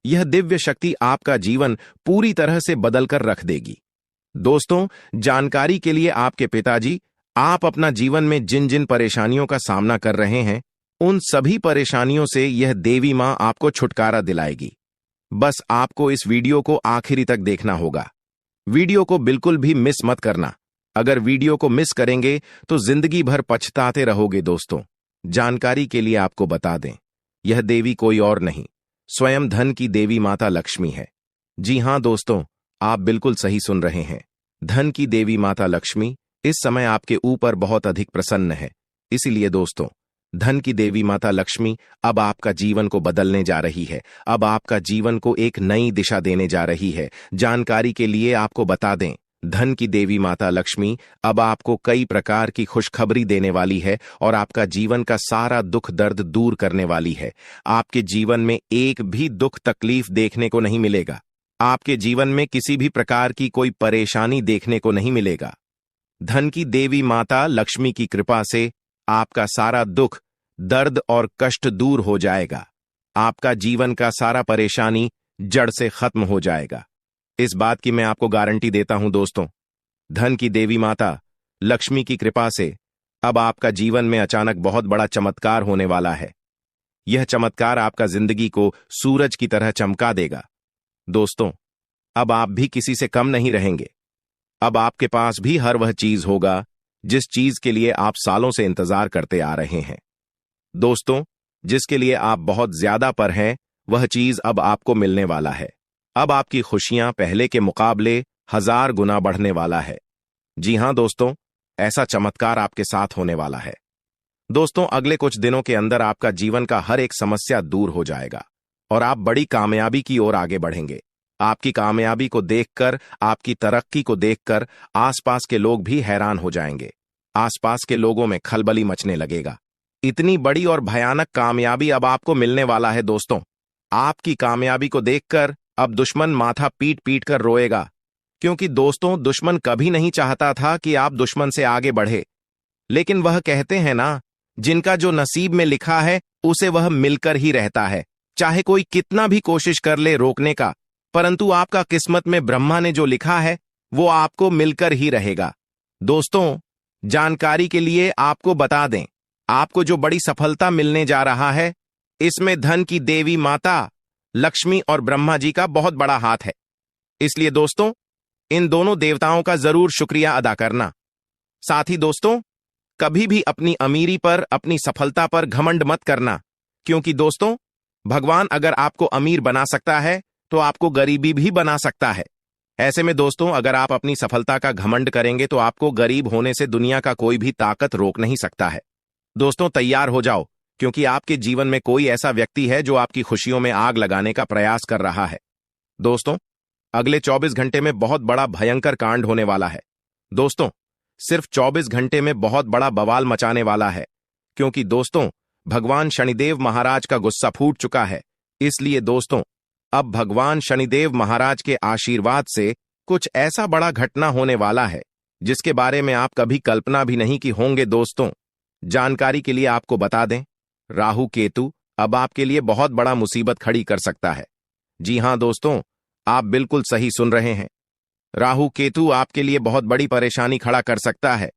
यह दिव्य शक्ति आपका जीवन पूरी तरह से बदलकर रख देगी। दोस्तों, जानकारी के लिए आपके पिताजी, आप अपना जीवन में जिन जिन परेशानियों का सामना कर रहे हैं, उन सभी परेशानियों से यह देवी मां आपको छुटकारा दिलाएगी। बस आपको इस वीडियो को आखिरी तक देखना होगा। वीडियो को बिल्कुल भी मिस मत करना। अगर वीडियो को मिस करेंगे तो जिंदगी भर पछताते रहोगे। दोस्तों, जानकारी के लिए आपको बता दें, यह देवी कोई और नहीं, स्वयं धन की देवी माता लक्ष्मी है। जी हां दोस्तों, आप बिल्कुल सही सुन रहे हैं। धन की देवी माता लक्ष्मी इस समय आपके ऊपर बहुत अधिक प्रसन्न है। इसीलिए दोस्तों, धन की देवी माता लक्ष्मी अब आपका जीवन को बदलने जा रही है। अब आपका जीवन को एक नई दिशा देने जा रही है। जानकारी के लिए आपको बता दें, धन की देवी माता लक्ष्मी अब आपको कई प्रकार की खुशखबरी देने वाली है और आपका जीवन का सारा दुख दर्द दूर करने वाली है। आपके जीवन में एक भी दुख तकलीफ देखने को नहीं मिलेगा। आपके जीवन में किसी भी प्रकार की कोई परेशानी देखने को नहीं मिलेगा। धन की देवी माता लक्ष्मी की कृपा से आपका सारा दुख, दर्द और कष्ट दूर हो जाएगा। आपका जीवन का सारा परेशानी जड़ से खत्म हो जाएगा। इस बात की मैं आपको गारंटी देता हूं दोस्तों। धन की देवी माता लक्ष्मी की कृपा से अब आपका जीवन में अचानक बहुत बड़ा चमत्कार होने वाला है। यह चमत्कार आपका जिंदगी को सूरज की तरह चमका देगा। दोस्तों, अब आप भी किसी से कम नहीं रहेंगे। अब आपके पास भी हर वह चीज होगा जिस चीज के लिए आप सालों से इंतजार करते आ रहे हैं। दोस्तों, जिसके लिए आप बहुत ज्यादा पर हैं, वह चीज अब आपको मिलने वाला है। अब आपकी खुशियां पहले के मुकाबले 1000 गुना बढ़ने वाला है। जी हां दोस्तों, ऐसा चमत्कार आपके साथ होने वाला है। दोस्तों, अगले कुछ दिनों के अंदर आपका जीवन का हर एक समस्या दूर हो जाएगा और आप बड़ी कामयाबी की ओर आगे बढ़ेंगे। आपकी कामयाबी को देखकर, आपकी तरक्की को देखकर आसपास के लोग भी हैरान हो जाएंगे। आसपास के लोगों में खलबली मचने लगेगा। इतनी बड़ी और भयानक कामयाबी अब आपको मिलने वाला है। दोस्तों, आपकी कामयाबी को देखकर अब दुश्मन माथा पीट पीट कर रोएगा, क्योंकि दोस्तों, दुश्मन कभी नहीं चाहता था कि आप दुश्मन से आगे बढ़े। लेकिन वह कहते हैं ना, जिनका जो नसीब में लिखा है उसे वह मिलकर ही रहता है। चाहे कोई कितना भी कोशिश कर ले रोकने का, परंतु आपका किस्मत में ब्रह्मा ने जो लिखा है वो आपको मिलकर ही रहेगा। दोस्तों, जानकारी के लिए आपको बता दें, आपको जो बड़ी सफलता मिलने जा रहा है, इसमें धन की देवी माता लक्ष्मी और ब्रह्मा जी का बहुत बड़ा हाथ है। इसलिए दोस्तों, इन दोनों देवताओं का जरूर शुक्रिया अदा करना। साथ ही दोस्तों, कभी भी अपनी अमीरी पर, अपनी सफलता पर घमंड मत करना, क्योंकि दोस्तों, भगवान अगर आपको अमीर बना सकता है तो आपको गरीबी भी बना सकता है। ऐसे में दोस्तों, अगर आप अपनी सफलता का घमंड करेंगे तो आपको गरीब होने से दुनिया का कोई भी ताकत रोक नहीं सकता है। दोस्तों, तैयार हो जाओ, क्योंकि आपके जीवन में कोई ऐसा व्यक्ति है जो आपकी खुशियों में आग लगाने का प्रयास कर रहा है। दोस्तों, अगले 24 घंटे में बहुत बड़ा भयंकर कांड होने वाला है। दोस्तों, सिर्फ 24 घंटे में बहुत बड़ा बवाल मचाने वाला है, क्योंकि दोस्तों, भगवान शनिदेव महाराज का गुस्सा फूट चुका है। इसलिए दोस्तों, अब भगवान शनिदेव महाराज के आशीर्वाद से कुछ ऐसा बड़ा घटना होने वाला है जिसके बारे में आप कभी कल्पना भी नहीं की होंगे। दोस्तों, जानकारी के लिए आपको बता दें, राहु केतु अब आपके लिए बहुत बड़ा मुसीबत खड़ी कर सकता है। जी हां दोस्तों, आप बिल्कुल सही सुन रहे हैं। राहु केतु आपके लिए बहुत बड़ी परेशानी खड़ा कर सकता है।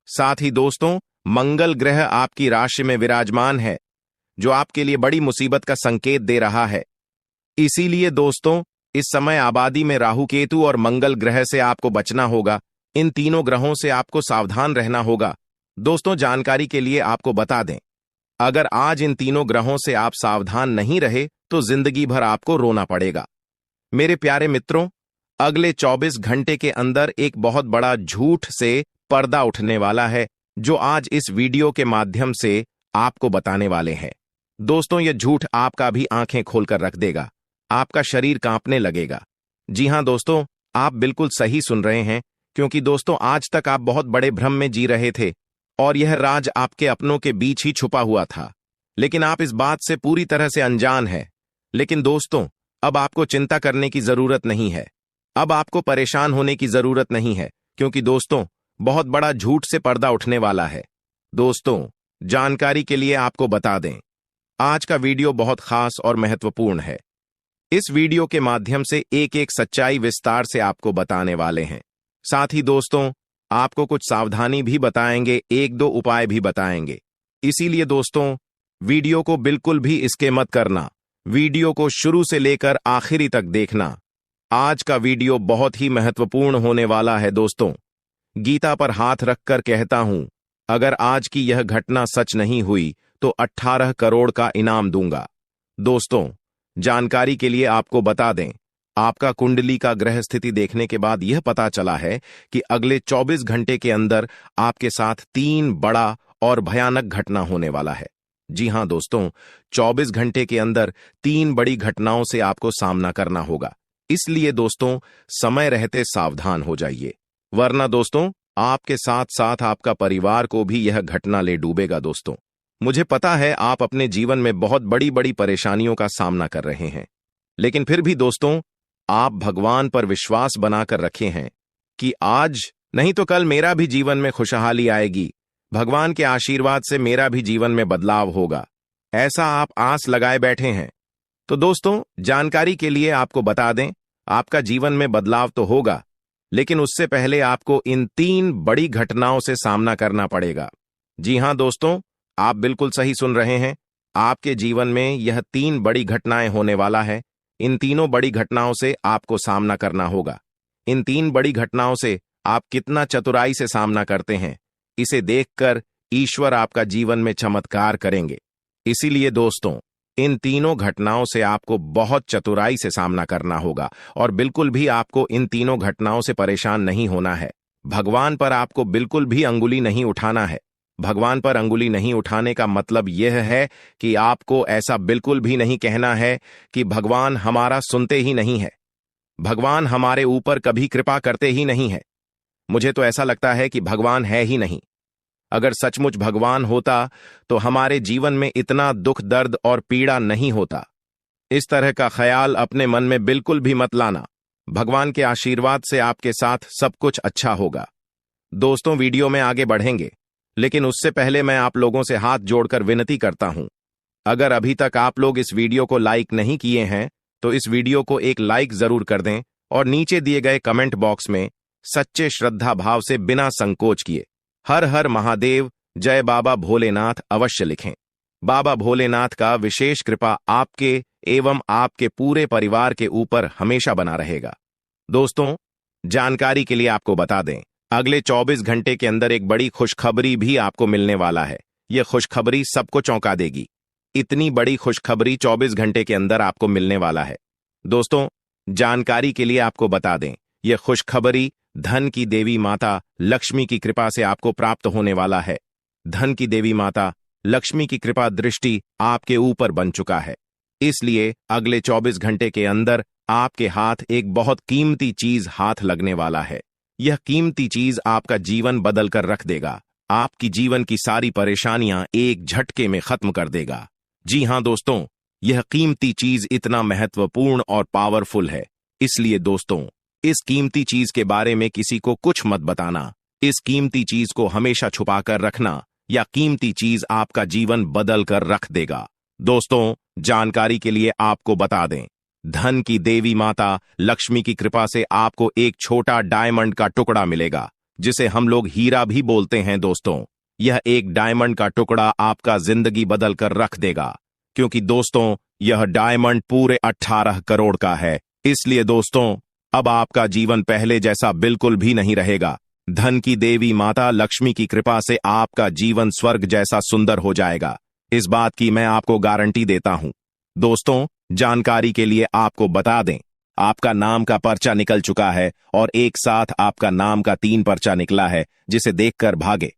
साथ ही दोस्तों, मंगल ग्रह आपकी राशि में विराजमान है, जो आपके लिए बड़ी मुसीबत का संकेत दे रहा है। इसीलिए दोस्तों, इस समय आबादी में राहु केतु और मंगल ग्रह से आपको बचना होगा। इन तीनों ग्रहों से आपको सावधान रहना होगा। दोस्तों, जानकारी के लिए आपको बता दें, अगर आज इन तीनों ग्रहों से आप सावधान नहीं रहे तो जिंदगी भर आपको रोना पड़ेगा। मेरे प्यारे मित्रों, अगले 24 घंटे के अंदर एक बहुत बड़ा झूठ से पर्दा उठने वाला है, जो आज इस वीडियो के माध्यम से आपको बताने वाले हैं। दोस्तों, यह झूठ आपका भी आंखें खोलकर रख देगा, आपका शरीर कांपने लगेगा। जी हां दोस्तों, आप बिल्कुल सही सुन रहे हैं, क्योंकि दोस्तों आज तक आप बहुत बड़े भ्रम में जी रहे थे और यह राज आपके अपनों के बीच ही छुपा हुआ था, लेकिन आप इस बात से पूरी तरह से अनजान हैं। लेकिन दोस्तों, अब आपको चिंता करने की जरूरत नहीं है, अब आपको परेशान होने की जरूरत नहीं है, क्योंकि दोस्तों बहुत बड़ा झूठ से पर्दा उठने वाला है। दोस्तों, जानकारी के लिए आपको बता दें, आज का वीडियो बहुत खास और महत्वपूर्ण है। इस वीडियो के माध्यम से एक एक सच्चाई विस्तार से आपको बताने वाले हैं। साथ ही दोस्तों, आपको कुछ सावधानी भी बताएंगे, एक दो उपाय भी बताएंगे। इसीलिए दोस्तों, वीडियो को बिल्कुल भी स्किप मत करना, वीडियो को शुरू से लेकर आखिरी तक देखना। आज का वीडियो बहुत ही महत्वपूर्ण होने वाला है। दोस्तों, गीता पर हाथ रखकर कहता हूं, अगर आज की यह घटना सच नहीं हुई तो 18 करोड़ का इनाम दूंगा। दोस्तों, जानकारी के लिए आपको बता दें, आपका कुंडली का ग्रह स्थिति देखने के बाद यह पता चला है कि अगले 24 घंटे के अंदर आपके साथ 3 बड़ा और भयानक घटना होने वाला है। जी हां दोस्तों, 24 घंटे के अंदर 3 बड़ी घटनाओं से आपको सामना करना होगा। इसलिए दोस्तों, समय रहते सावधान हो जाइए, वरना दोस्तों आपके साथ साथ आपका परिवार को भी यह घटना ले डूबेगा। दोस्तों, मुझे पता है आप अपने जीवन में बहुत बड़ी बड़ी परेशानियों का सामना कर रहे हैं, लेकिन फिर भी दोस्तों आप भगवान पर विश्वास बनाकर रखे हैं कि आज नहीं तो कल मेरा भी जीवन में खुशहाली आएगी, भगवान के आशीर्वाद से मेरा भी जीवन में बदलाव होगा, ऐसा आप आस लगाए बैठे हैं। तो दोस्तों, जानकारी के लिए आपको बता दें, आपका जीवन में बदलाव तो होगा, लेकिन उससे पहले आपको इन 3 बड़ी घटनाओं से सामना करना पड़ेगा। जी हां दोस्तों, आप बिल्कुल सही सुन रहे हैं, आपके जीवन में यह 3 बड़ी घटनाएं होने वाला है। इन तीनों बड़ी घटनाओं से आपको सामना करना होगा। इन 3 बड़ी घटनाओं से आप कितना चतुराई से सामना करते हैं, इसे देखकर ईश्वर आपका जीवन में चमत्कार करेंगे। इसीलिए दोस्तों, इन तीनों घटनाओं से आपको बहुत चतुराई से सामना करना होगा और बिल्कुल भी आपको इन तीनों घटनाओं से परेशान नहीं होना है। भगवान पर आपको बिल्कुल भी अंगुली नहीं उठाना है। भगवान पर अंगुली नहीं उठाने का मतलब यह है कि आपको ऐसा बिल्कुल भी नहीं कहना है कि भगवान हमारा सुनते ही नहीं है, भगवान हमारे ऊपर कभी कृपा करते ही नहीं है, मुझे तो ऐसा लगता है कि भगवान है ही नहीं। अगर सचमुच भगवान होता तो हमारे जीवन में इतना दुख दर्द और पीड़ा नहीं होता। इस तरह का ख्याल अपने मन में बिल्कुल भी मत लाना। भगवान के आशीर्वाद से आपके साथ सब कुछ अच्छा होगा। दोस्तों, वीडियो में आगे बढ़ेंगे, लेकिन उससे पहले मैं आप लोगों से हाथ जोड़कर विनती करता हूं, अगर अभी तक आप लोग इस वीडियो को लाइक नहीं किए हैं तो इस वीडियो को एक लाइक जरूर कर दें और नीचे दिए गए कमेंट बॉक्स में सच्चे श्रद्धा भाव से बिना संकोच किए हर हर महादेव, जय बाबा भोलेनाथ अवश्य लिखें। बाबा भोलेनाथ का विशेष कृपा आपके एवं आपके पूरे परिवार के ऊपर हमेशा बना रहेगा। दोस्तों, जानकारी के लिए आपको बता दें, अगले 24 घंटे के अंदर एक बड़ी खुशखबरी भी आपको मिलने वाला है। यह खुशखबरी सबको चौंका देगी। इतनी बड़ी खुशखबरी 24 घंटे के अंदर आपको मिलने वाला है। दोस्तों, जानकारी के लिए आपको बता दें, यह खुशखबरी धन की देवी माता लक्ष्मी की कृपा से आपको प्राप्त होने वाला है। धन की देवी माता लक्ष्मी की कृपा दृष्टि आपके ऊपर बन चुका है। इसलिए अगले 24 घंटे के अंदर आपके हाथ एक बहुत कीमती चीज हाथ लगने वाला है। यह कीमती चीज आपका जीवन बदल कर रख देगा, आपकी जीवन की सारी परेशानियां एक झटके में खत्म कर देगा। जी हां दोस्तों, यह कीमती चीज इतना महत्वपूर्ण और पावरफुल है, इसलिए दोस्तों इस कीमती चीज के बारे में किसी को कुछ मत बताना। इस कीमती चीज को हमेशा छुपाकर रखना, या कीमती चीज आपका जीवन बदल कर रख देगा। दोस्तों, जानकारी के लिए आपको बता दें, धन की देवी माता लक्ष्मी की कृपा से आपको एक छोटा डायमंड का टुकड़ा मिलेगा, जिसे हम लोग हीरा भी बोलते हैं। दोस्तों, यह एक डायमंड का टुकड़ा आपका जिंदगी बदल कर रख देगा, क्योंकि दोस्तों यह डायमंड पूरे 18 करोड़ का है। इसलिए दोस्तों, अब आपका जीवन पहले जैसा बिल्कुल भी नहीं रहेगा। धन की देवी माता लक्ष्मी की कृपा से आपका जीवन स्वर्ग जैसा सुंदर हो जाएगा। इस बात की मैं आपको गारंटी देता हूं। दोस्तों, जानकारी के लिए आपको बता दें, आपका नाम का पर्चा निकल चुका है और एक साथ आपका नाम का 3 पर्चा निकला है, जिसे देखकर भागे।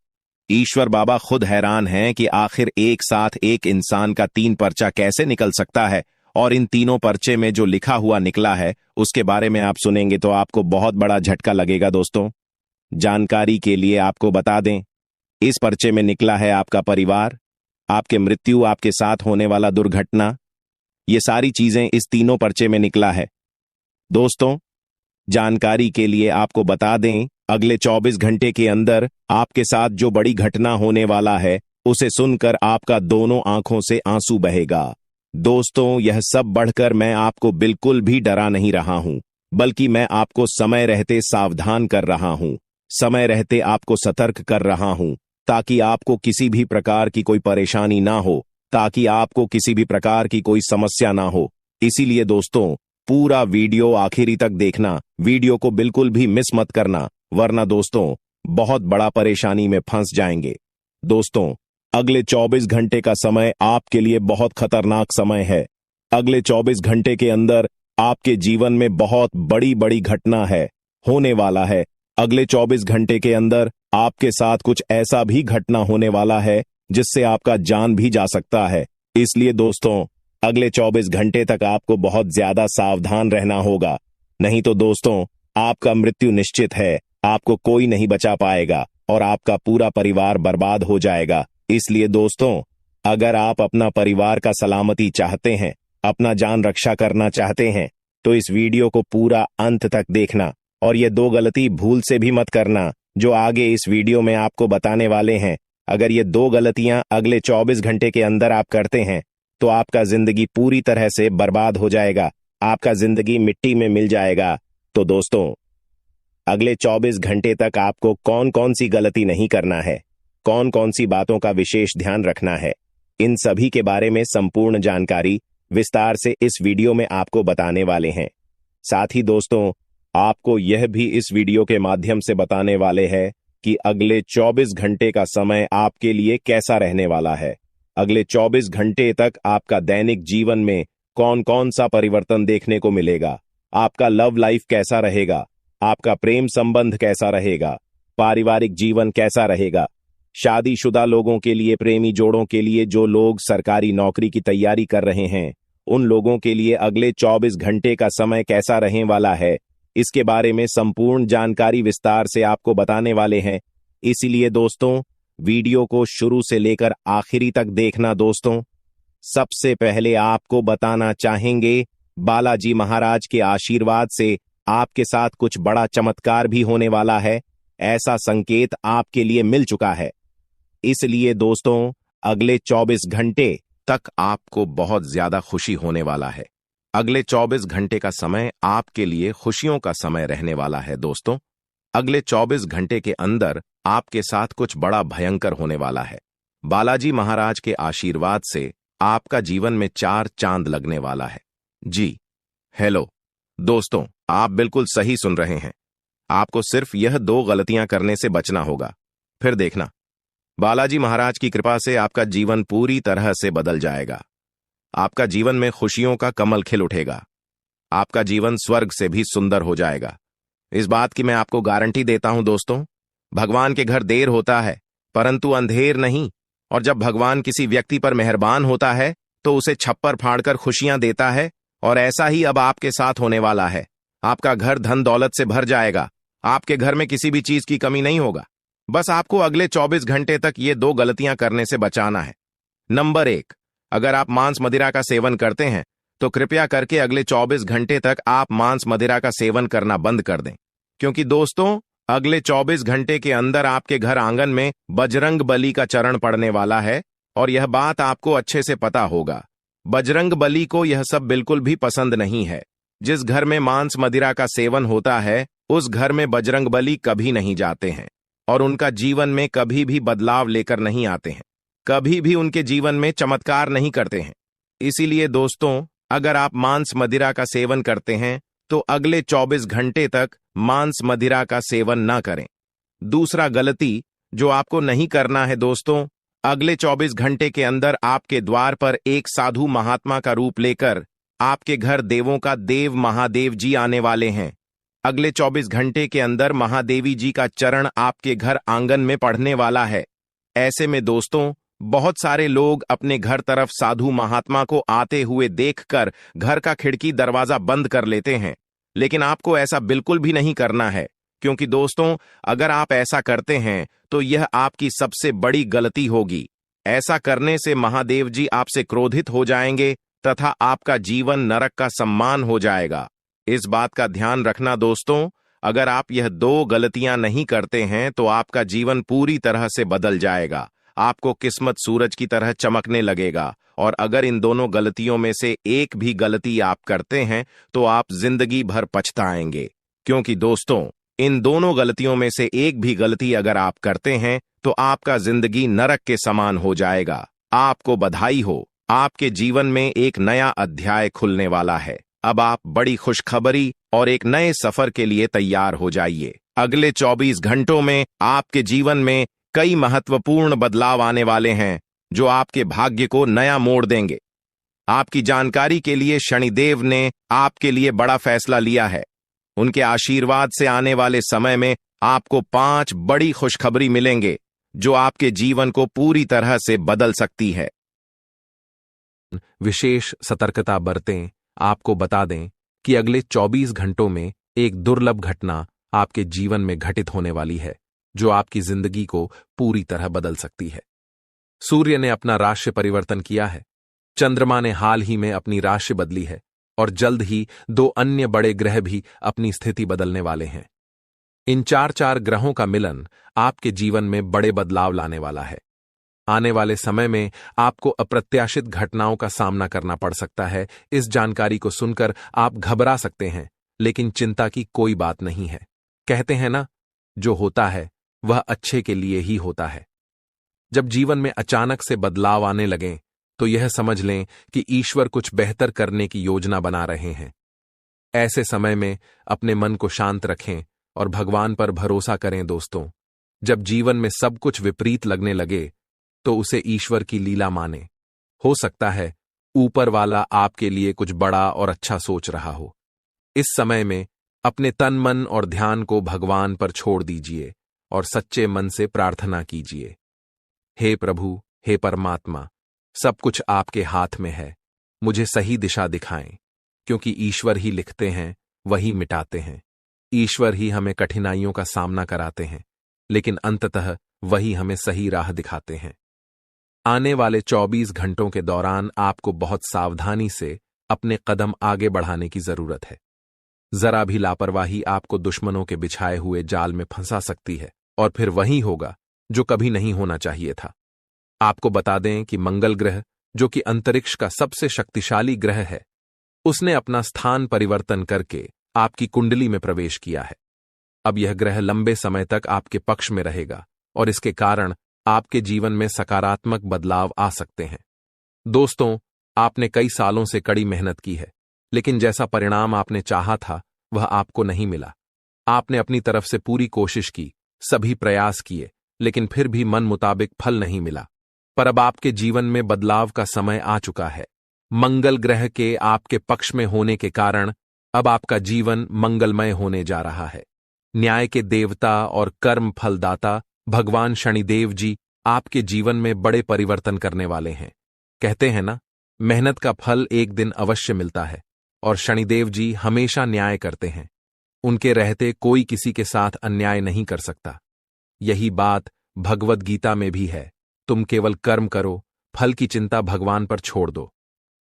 ईश्वर बाबा खुद हैरान हैं कि आखिर एक साथ एक इंसान का 3 पर्चा कैसे निकल सकता है, और इन तीनों पर्चे में जो लिखा हुआ निकला है उसके बारे में आप सुनेंगे तो आपको बहुत बड़ा झटका लगेगा। दोस्तों, जानकारी के लिए आपको बता दें, इस पर्चे में निकला है आपका परिवार, आपके मृत्यु, आपके साथ होने वाला दुर्घटना, ये सारी चीजें इस तीनों पर्चे में निकला है। दोस्तों, जानकारी के लिए आपको बता दें, अगले 24 घंटे के अंदर आपके साथ जो बड़ी घटना होने वाला है उसे सुनकर आपका दोनों आंखों से आंसू बहेगा। दोस्तों, यह सब बढ़कर मैं आपको बिल्कुल भी डरा नहीं रहा हूं, बल्कि मैं आपको समय रहते सावधान कर रहा हूं, समय रहते आपको सतर्क कर रहा हूं, ताकि आपको किसी भी प्रकार की कोई परेशानी ना हो, ताकि आपको किसी भी प्रकार की कोई समस्या ना हो। इसीलिए दोस्तों, पूरा वीडियो आखिरी तक देखना, वीडियो को बिल्कुल भी मिस मत करना, वरना दोस्तों बहुत बड़ा परेशानी में फंस जाएंगे। दोस्तों, अगले 24 घंटे का समय आपके लिए बहुत खतरनाक समय है। अगले 24 घंटे के अंदर आपके जीवन में बहुत बड़ी बड़ी घटना है, होने वाला है। अगले 24 घंटे के अंदर आपके साथ कुछ ऐसा भी घटना होने वाला है जिससे आपका जान भी जा सकता है। इसलिए दोस्तों, अगले 24 घंटे तक आपको बहुत ज्यादा सावधान रहना होगा, नहीं तो दोस्तों आपका मृत्यु निश्चित है, आपको कोई नहीं बचा पाएगा और आपका पूरा परिवार बर्बाद हो जाएगा। इसलिए दोस्तों, अगर आप अपना परिवार का सलामती चाहते हैं, अपना जान रक्षा करना चाहते हैं, तो इस वीडियो को पूरा अंत तक देखना, और ये 2 गलती भूल से भी मत करना जो आगे इस वीडियो में आपको बताने वाले हैं। अगर ये 2 गलतियां अगले 24 घंटे के अंदर आप करते हैं तो आपका जिंदगी पूरी तरह से बर्बाद हो जाएगा, आपका जिंदगी मिट्टी में मिल जाएगा। तो दोस्तों, अगले 24 घंटे तक आपको कौन कौन सी गलती नहीं करना है, कौन कौन सी बातों का विशेष ध्यान रखना है, इन सभी के बारे में संपूर्ण जानकारी विस्तार से इस वीडियो में आपको बताने वाले हैं। साथ ही दोस्तों, आपको यह भी इस वीडियो के माध्यम से बताने वाले हैं कि अगले 24 घंटे का समय आपके लिए कैसा रहने वाला है। अगले 24 घंटे तक आपका दैनिक जीवन में कौन कौन सा परिवर्तन देखने को मिलेगा, आपका लव लाइफ कैसा रहेगा, आपका प्रेम संबंध कैसा रहेगा, पारिवारिक जीवन कैसा रहेगा, शादीशुदा लोगों के लिए, प्रेमी जोड़ों के लिए, जो लोग सरकारी नौकरी की तैयारी कर रहे हैं, उन लोगों के लिए अगले 24 घंटे का समय कैसा रहने वाला है, इसके बारे में संपूर्ण जानकारी विस्तार से आपको बताने वाले हैं। इसीलिए दोस्तों, वीडियो को शुरू से लेकर आखिरी तक देखना। दोस्तों, सबसे पहले आपको बताना चाहेंगे, बालाजी महाराज के आशीर्वाद से आपके साथ कुछ बड़ा चमत्कार भी होने वाला है, ऐसा संकेत आपके लिए मिल चुका है। इसलिए दोस्तों, अगले 24 घंटे तक आपको बहुत ज्यादा खुशी होने वाला है। अगले 24 घंटे का समय आपके लिए खुशियों का समय रहने वाला है। दोस्तों, अगले 24 घंटे के अंदर आपके साथ कुछ बड़ा भयंकर होने वाला है। बालाजी महाराज के आशीर्वाद से आपका जीवन में 4 चांद लगने वाला है। जी हेलो दोस्तों, आप बिल्कुल सही सुन रहे हैं। आपको सिर्फ यह 2 गलतियां करने से बचना होगा, फिर देखना बालाजी महाराज की कृपा से आपका जीवन पूरी तरह से बदल जाएगा। आपका जीवन में खुशियों का कमल खिल उठेगा, आपका जीवन स्वर्ग से भी सुंदर हो जाएगा। इस बात की मैं आपको गारंटी देता हूं। दोस्तों, भगवान के घर देर होता है परंतु अंधेर नहीं, और जब भगवान किसी व्यक्ति पर मेहरबान होता है तो उसे छप्पर फाड़कर खुशियां देता है, और ऐसा ही अब आपके साथ होने वाला है। आपका घर धन दौलत से भर जाएगा, आपके घर में किसी भी चीज की कमी नहीं होगा। बस आपको अगले 24 घंटे तक ये 2 गलतियां करने से बचाना है। नंबर 1, अगर आप मांस मदिरा का सेवन करते हैं तो कृपया करके अगले 24 घंटे तक आप मांस मदिरा का सेवन करना बंद कर दें, क्योंकि दोस्तों, अगले 24 घंटे के अंदर आपके घर आंगन में बजरंग बली का चरण पड़ने वाला है, और यह बात आपको अच्छे से पता होगा। बजरंग बली को यह सब बिल्कुल भी पसंद नहीं है। जिस घर में मांस मदिरा का सेवन होता है उस घर में बजरंग बली कभी नहीं जाते हैं, और उनका जीवन में कभी भी बदलाव लेकर नहीं आते हैं, कभी भी उनके जीवन में चमत्कार नहीं करते हैं। इसीलिए दोस्तों, अगर आप मांस मदिरा का सेवन करते हैं तो अगले 24 घंटे तक मांस मदिरा का सेवन न करें। दूसरा गलती जो आपको नहीं करना है दोस्तों, अगले 24 घंटे के अंदर आपके द्वार पर एक साधु महात्मा का रूप लेकर आपके घर देवों का देव महादेव जी आने वाले हैं। अगले 24 घंटे के अंदर महादेवी जी का चरण आपके घर आंगन में पड़ने वाला है। ऐसे में दोस्तों, बहुत सारे लोग अपने घर तरफ साधु महात्मा को आते हुए देखकर घर का खिड़की दरवाजा बंद कर लेते हैं, लेकिन आपको ऐसा बिल्कुल भी नहीं करना है, क्योंकि दोस्तों, अगर आप ऐसा करते हैं तो यह आपकी सबसे बड़ी गलती होगी। ऐसा करने से महादेव जी आपसे क्रोधित हो जाएंगे तथा आपका जीवन नरक का सम्मान हो जाएगा। इस बात का ध्यान रखना दोस्तों, अगर आप यह 2 गलतियां नहीं करते हैं तो आपका जीवन पूरी तरह से बदल जाएगा। आपको किस्मत सूरज की तरह चमकने लगेगा, और अगर इन दोनों गलतियों में से एक भी गलती आप करते हैं तो आप जिंदगी भर पछताएंगे, क्योंकि दोस्तों, इन दोनों गलतियों में से एक भी गलती अगर आप करते हैं तो आपका जिंदगी नरक के समान हो जाएगा। आपको बधाई हो, आपके जीवन में एक नया अध्याय खुलने वाला है। अब आप बड़ी खुशखबरी और एक नए सफर के लिए तैयार हो जाइए। अगले 24 घंटों में आपके जीवन में कई महत्वपूर्ण बदलाव आने वाले हैं जो आपके भाग्य को नया मोड़ देंगे। आपकी जानकारी के लिए शनिदेव ने आपके लिए बड़ा फैसला लिया है। उनके आशीर्वाद से आने वाले समय में आपको 5 बड़ी खुशखबरी मिलेंगे जो आपके जीवन को पूरी तरह से बदल सकती है। विशेष सतर्कता बरतें। आपको बता दें कि अगले 24 घंटों में एक दुर्लभ घटना आपके जीवन में घटित होने वाली है जो आपकी जिंदगी को पूरी तरह बदल सकती है। सूर्य ने अपना राशि परिवर्तन किया है, चंद्रमा ने हाल ही में अपनी राशि बदली है, और जल्द ही 2 अन्य बड़े ग्रह भी अपनी स्थिति बदलने वाले हैं। इन 4 ग्रहों का मिलन आपके जीवन में बड़े बदलाव लाने वाला है। आने वाले समय में आपको अप्रत्याशित घटनाओं का सामना करना पड़ सकता है। इस जानकारी को सुनकर आप घबरा सकते हैं, लेकिन चिंता की कोई बात नहीं है। कहते हैं ना, जो होता है वह अच्छे के लिए ही होता है। जब जीवन में अचानक से बदलाव आने लगें तो यह समझ लें कि ईश्वर कुछ बेहतर करने की योजना बना रहे हैं। ऐसे समय में अपने मन को शांत रखें और भगवान पर भरोसा करें दोस्तों। जब जीवन में सब कुछ विपरीत लगने लगे तो उसे ईश्वर की लीला माने। हो सकता है ऊपर वाला आपके लिए कुछ बड़ा और अच्छा सोच रहा हो। इस समय में अपने तन मन और ध्यान को भगवान पर छोड़ दीजिए और सच्चे मन से प्रार्थना कीजिए। हे प्रभु, हे परमात्मा, सब कुछ आपके हाथ में है। मुझे सही दिशा दिखाएं, क्योंकि ईश्वर ही लिखते हैं, वही मिटाते हैं। ईश्वर ही हमें कठिनाइयों का सामना कराते हैं, लेकिन अंततः वही हमें सही राह दिखाते हैं। आने वाले 24 घंटों के दौरान आपको बहुत सावधानी से अपने कदम आगे बढ़ाने की जरूरत है। जरा भी लापरवाही आपको दुश्मनों के बिछाए हुए जाल में फंसा सकती है, और फिर वही होगा जो कभी नहीं होना चाहिए था। आपको बता दें कि मंगल ग्रह, जो कि अंतरिक्ष का सबसे शक्तिशाली ग्रह है, उसने अपना स्थान परिवर्तन करके आपकी कुंडली में प्रवेश किया है। अब यह ग्रह लंबे समय तक आपके पक्ष में रहेगा और इसके कारण आपके जीवन में सकारात्मक बदलाव आ सकते हैं। दोस्तों, आपने कई सालों से कड़ी मेहनत की है, लेकिन जैसा परिणाम आपने चाहा था वह आपको नहीं मिला। आपने अपनी तरफ से पूरी कोशिश की, सभी प्रयास किए, लेकिन फिर भी मन मुताबिक फल नहीं मिला। पर अब आपके जीवन में बदलाव का समय आ चुका है। मंगल ग्रह के आपके पक्ष में होने के कारण अब आपका जीवन मंगलमय होने जा रहा है। न्याय के देवता और कर्म फलदाता भगवान शनिदेव जी आपके जीवन में बड़े परिवर्तन करने वाले हैं। कहते हैं ना, मेहनत का फल एक दिन अवश्य मिलता है, और शनिदेव जी हमेशा न्याय करते हैं। उनके रहते कोई किसी के साथ अन्याय नहीं कर सकता। यही बात भगवद गीता में भी है। तुम केवल कर्म करो, फल की चिंता भगवान पर छोड़ दो।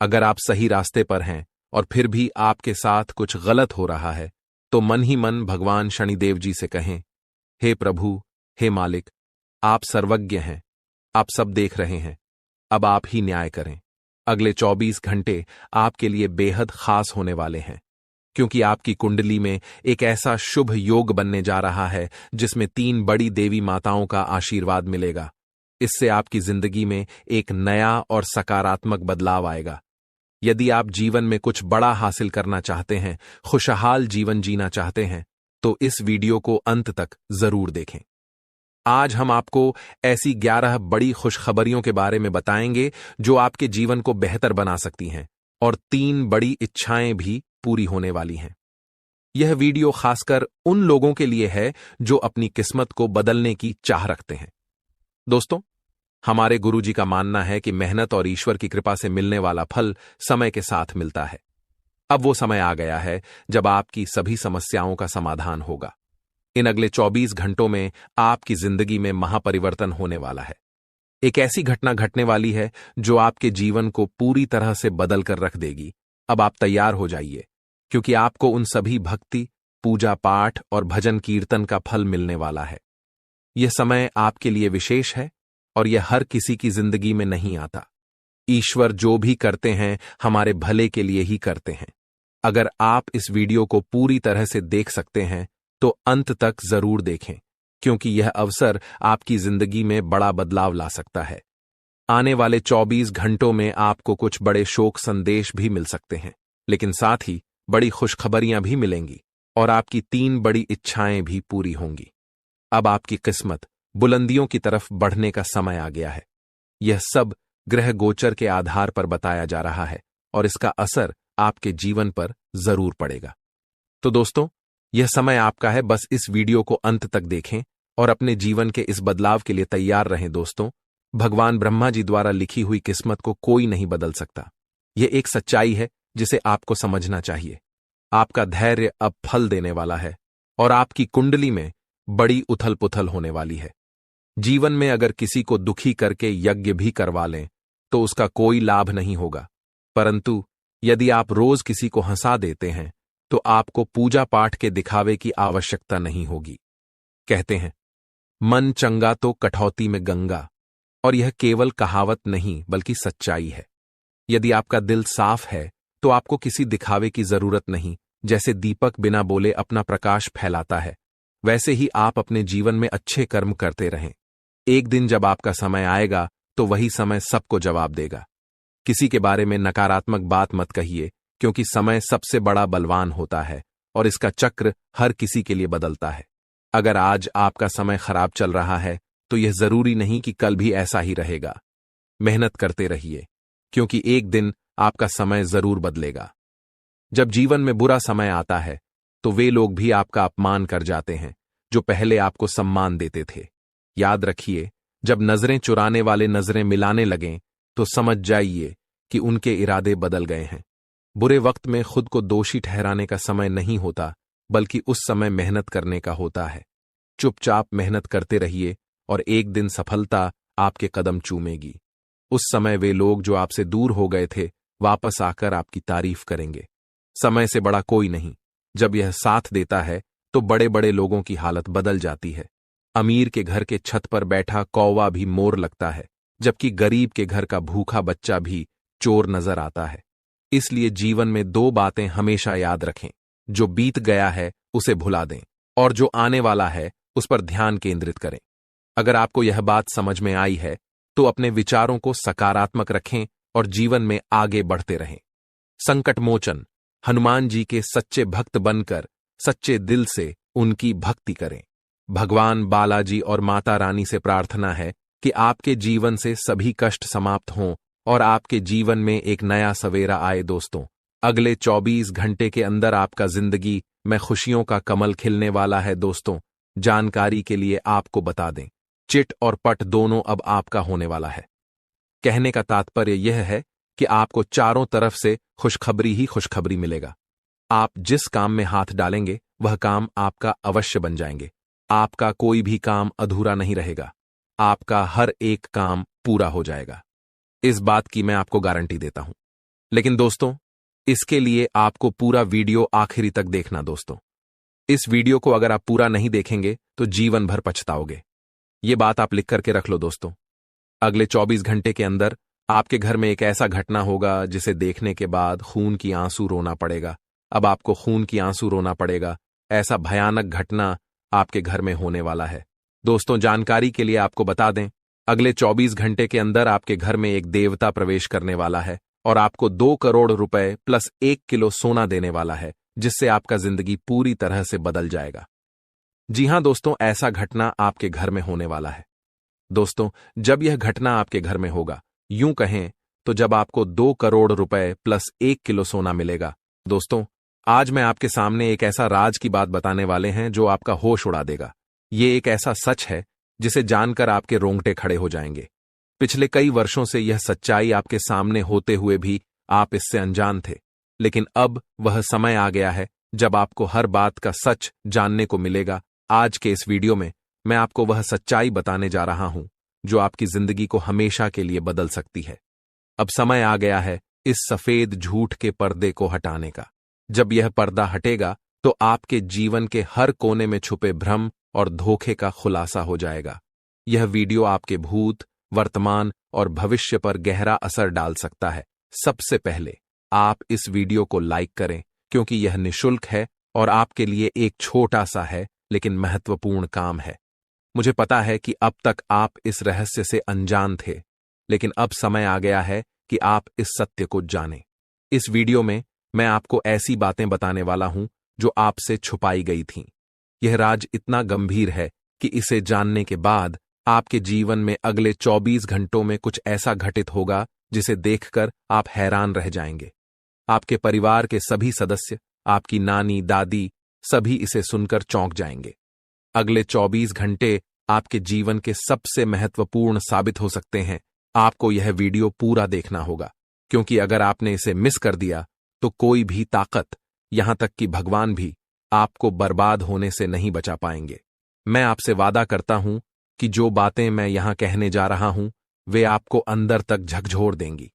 अगर आप सही रास्ते पर हैं और फिर भी आपके साथ कुछ गलत हो रहा है, तो मन ही मन भगवान शनिदेव जी से कहें, हे प्रभु, हे मालिक, आप सर्वज्ञ हैं, आप सब देख रहे हैं, अब आप ही न्याय करें। अगले 24 घंटे आपके लिए बेहद खास होने वाले हैं, क्योंकि आपकी कुंडली में एक ऐसा शुभ योग बनने जा रहा है जिसमें 3 बड़ी देवी माताओं का आशीर्वाद मिलेगा। इससे आपकी जिंदगी में एक नया और सकारात्मक बदलाव आएगा। यदि आप जीवन में कुछ बड़ा हासिल करना चाहते हैं, खुशहाल जीवन जीना चाहते हैं, तो इस वीडियो को अंत तक जरूर देखें। आज हम आपको ऐसी 11 बड़ी खुशखबरियों के बारे में बताएंगे जो आपके जीवन को बेहतर बना सकती हैं और 3 बड़ी इच्छाएं भी पूरी होने वाली हैं। यह वीडियो खासकर उन लोगों के लिए है जो अपनी किस्मत को बदलने की चाह रखते हैं। दोस्तों, हमारे गुरुजी का मानना है कि मेहनत और ईश्वर की कृपा से मिलने वाला फल समय के साथ मिलता है। अब वो समय आ गया है जब आपकी सभी समस्याओं का समाधान होगा। इन अगले 24 घंटों में आपकी जिंदगी में महापरिवर्तन होने वाला है। एक ऐसी घटना घटने वाली है जो आपके जीवन को पूरी तरह से बदल कर रख देगी। अब आप तैयार हो जाइए, क्योंकि आपको उन सभी भक्ति, पूजा पाठ और भजन कीर्तन का फल मिलने वाला है। यह समय आपके लिए विशेष है और यह हर किसी की जिंदगी में नहीं आता। ईश्वर जो भी करते हैं हमारे भले के लिए ही करते हैं। अगर आप इस वीडियो को पूरी तरह से देख सकते हैं तो अंत तक जरूर देखें, क्योंकि यह अवसर आपकी जिंदगी में बड़ा बदलाव ला सकता है। आने वाले 24 घंटों में आपको कुछ बड़े शोक संदेश भी मिल सकते हैं, लेकिन साथ ही बड़ी खुशखबरियां भी मिलेंगी और आपकी 3 बड़ी इच्छाएं भी पूरी होंगी। अब आपकी किस्मत बुलंदियों की तरफ बढ़ने का समय आ गया है। यह सब ग्रह गोचर के आधार पर बताया जा रहा है और इसका असर आपके जीवन पर जरूर पड़ेगा। तो दोस्तों, यह समय आपका है। बस इस वीडियो को अंत तक देखें और अपने जीवन के इस बदलाव के लिए तैयार रहें। दोस्तों, भगवान ब्रह्मा जी द्वारा लिखी हुई किस्मत को कोई नहीं बदल सकता। यह एक सच्चाई है जिसे आपको समझना चाहिए। आपका धैर्य अब फल देने वाला है और आपकी कुंडली में बड़ी उथल पुथल होने वाली है। जीवन में अगर किसी को दुखी करके यज्ञ भी करवा लें तो उसका कोई लाभ नहीं होगा, परंतु यदि आप रोज किसी को हंसा देते हैं तो आपको पूजा पाठ के दिखावे की आवश्यकता नहीं होगी। कहते हैं, मन चंगा तो कठौती में गंगा, और यह केवल कहावत नहीं बल्कि सच्चाई है। यदि आपका दिल साफ है तो आपको किसी दिखावे की जरूरत नहीं। जैसे दीपक बिना बोले अपना प्रकाश फैलाता है, वैसे ही आप अपने जीवन में अच्छे कर्म करते रहें। एक दिन जब आपका समय आएगा तो वही समय सबको जवाब देगा। किसी के बारे में नकारात्मक बात मत कहिए, क्योंकि समय सबसे बड़ा बलवान होता है और इसका चक्र हर किसी के लिए बदलता है। अगर आज आपका समय खराब चल रहा है तो यह जरूरी नहीं कि कल भी ऐसा ही रहेगा। मेहनत करते रहिए, क्योंकि एक दिन आपका समय जरूर बदलेगा। जब जीवन में बुरा समय आता है तो वे लोग भी आपका अपमान कर जाते हैं जो पहले आपको सम्मान देते थे। याद रखिए, जब नजरें चुराने वाले नजरें मिलाने लगें तो समझ जाइए कि उनके इरादे बदल गए हैं। बुरे वक्त में खुद को दोषी ठहराने का समय नहीं होता, बल्कि उस समय मेहनत करने का होता है। चुपचाप मेहनत करते रहिए और एक दिन सफलता आपके कदम चूमेगी। उस समय वे लोग जो आपसे दूर हो गए थे वापस आकर आपकी तारीफ करेंगे। समय से बड़ा कोई नहीं। जब यह साथ देता है तो बड़े बड़े लोगों की हालत बदल जाती है। अमीर के घर के छत पर बैठा कौवा भी मोर लगता है, जबकि गरीब के घर का भूखा बच्चा भी चोर नजर आता है। इसलिए जीवन में 2 बातें हमेशा याद रखें। जो बीत गया है उसे भुला दें और जो आने वाला है उस पर ध्यान केंद्रित करें। अगर आपको यह बात समझ में आई है तो अपने विचारों को सकारात्मक रखें और जीवन में आगे बढ़ते रहें। संकट मोचन हनुमान जी के सच्चे भक्त बनकर सच्चे दिल से उनकी भक्ति करें। भगवान बालाजी और माता रानी से प्रार्थना है कि आपके जीवन से सभी कष्ट समाप्त हों और आपके जीवन में एक नया सवेरा आए। दोस्तों, अगले 24 घंटे के अंदर आपका जिंदगी में खुशियों का कमल खिलने वाला है। दोस्तों, जानकारी के लिए आपको बता दें, चिट और पट दोनों अब आपका होने वाला है। कहने का तात्पर्य यह है कि आपको चारों तरफ से खुशखबरी ही खुशखबरी मिलेगा। आप जिस काम में हाथ डालेंगे वह काम आपका अवश्य बन जाएंगे। आपका कोई भी काम अधूरा नहीं रहेगा। आपका हर एक काम पूरा हो जाएगा। इस बात की मैं आपको गारंटी देता हूं। लेकिन दोस्तों, इसके लिए आपको पूरा वीडियो आखिरी तक देखना। दोस्तों, इस वीडियो को अगर आप पूरा नहीं देखेंगे तो जीवन भर पछताओगे। ये बात आप लिख करके रख लो। दोस्तों, अगले 24 घंटे के अंदर आपके घर में एक ऐसा घटना होगा जिसे देखने के बाद खून की आंसू रोना पड़ेगा। अब आपको खून की आंसू रोना पड़ेगा। ऐसा भयानक घटना आपके घर में होने वाला है। दोस्तों, जानकारी के लिए आपको बता दें, अगले 24 घंटे के अंदर आपके घर में एक देवता प्रवेश करने वाला है और आपको 2 करोड़ रुपए प्लस 1 किलो सोना देने वाला है, जिससे आपका जिंदगी पूरी तरह से बदल जाएगा। जी हां दोस्तों, ऐसा घटना आपके घर में होने वाला है। दोस्तों, जब यह घटना आपके घर में होगा, यूं कहें तो जब आपको 2 करोड़ रुपए प्लस 1 किलो सोना मिलेगा। दोस्तों, आज मैं आपके सामने एक ऐसा राज की बात बताने वाले हैं जो आपका होश उड़ा देगा। ये एक ऐसा सच है जिसे जानकर आपके रोंगटे खड़े हो जाएंगे। पिछले कई वर्षों से यह सच्चाई आपके सामने होते हुए भी आप इससे अनजान थे, लेकिन अब वह समय आ गया है जब आपको हर बात का सच जानने को मिलेगा। आज के इस वीडियो में मैं आपको वह सच्चाई बताने जा रहा हूं जो आपकी जिंदगी को हमेशा के लिए बदल सकती है। अब समय आ गया है इस सफेद झूठ के पर्दे को हटाने का। जब यह पर्दा हटेगा तो आपके जीवन के हर कोने में छुपे भ्रम और धोखे का खुलासा हो जाएगा। यह वीडियो आपके भूत, वर्तमान और भविष्य पर गहरा असर डाल सकता है। सबसे पहले आप इस वीडियो को लाइक करें, क्योंकि यह निःशुल्क है और आपके लिए एक छोटा सा है लेकिन महत्वपूर्ण काम है। मुझे पता है कि अब तक आप इस रहस्य से अनजान थे, लेकिन अब समय आ गया है कि आप इस सत्य को जानें। इस वीडियो में मैं आपको ऐसी बातें बताने वाला हूं जो आपसे छुपाई गई थीं। यह राज इतना गंभीर है कि इसे जानने के बाद आपके जीवन में अगले 24 घंटों में कुछ ऐसा घटित होगा जिसे देखकर आप हैरान रह जाएंगे। आपके परिवार के सभी सदस्य, आपकी नानी, दादी, सभी इसे सुनकर चौंक जाएंगे। अगले 24 घंटे आपके जीवन के सबसे महत्वपूर्ण साबित हो सकते हैं। आपको यह वीडियो पूरा देखना होगा, क्योंकि अगर आपने इसे मिस कर दिया तो कोई भी ताकत, यहां तक कि भगवान भी, आपको बर्बाद होने से नहीं बचा पाएंगे। मैं आपसे वादा करता हूं कि जो बातें मैं यहां कहने जा रहा हूं वे आपको अंदर तक झकझोर देंगी।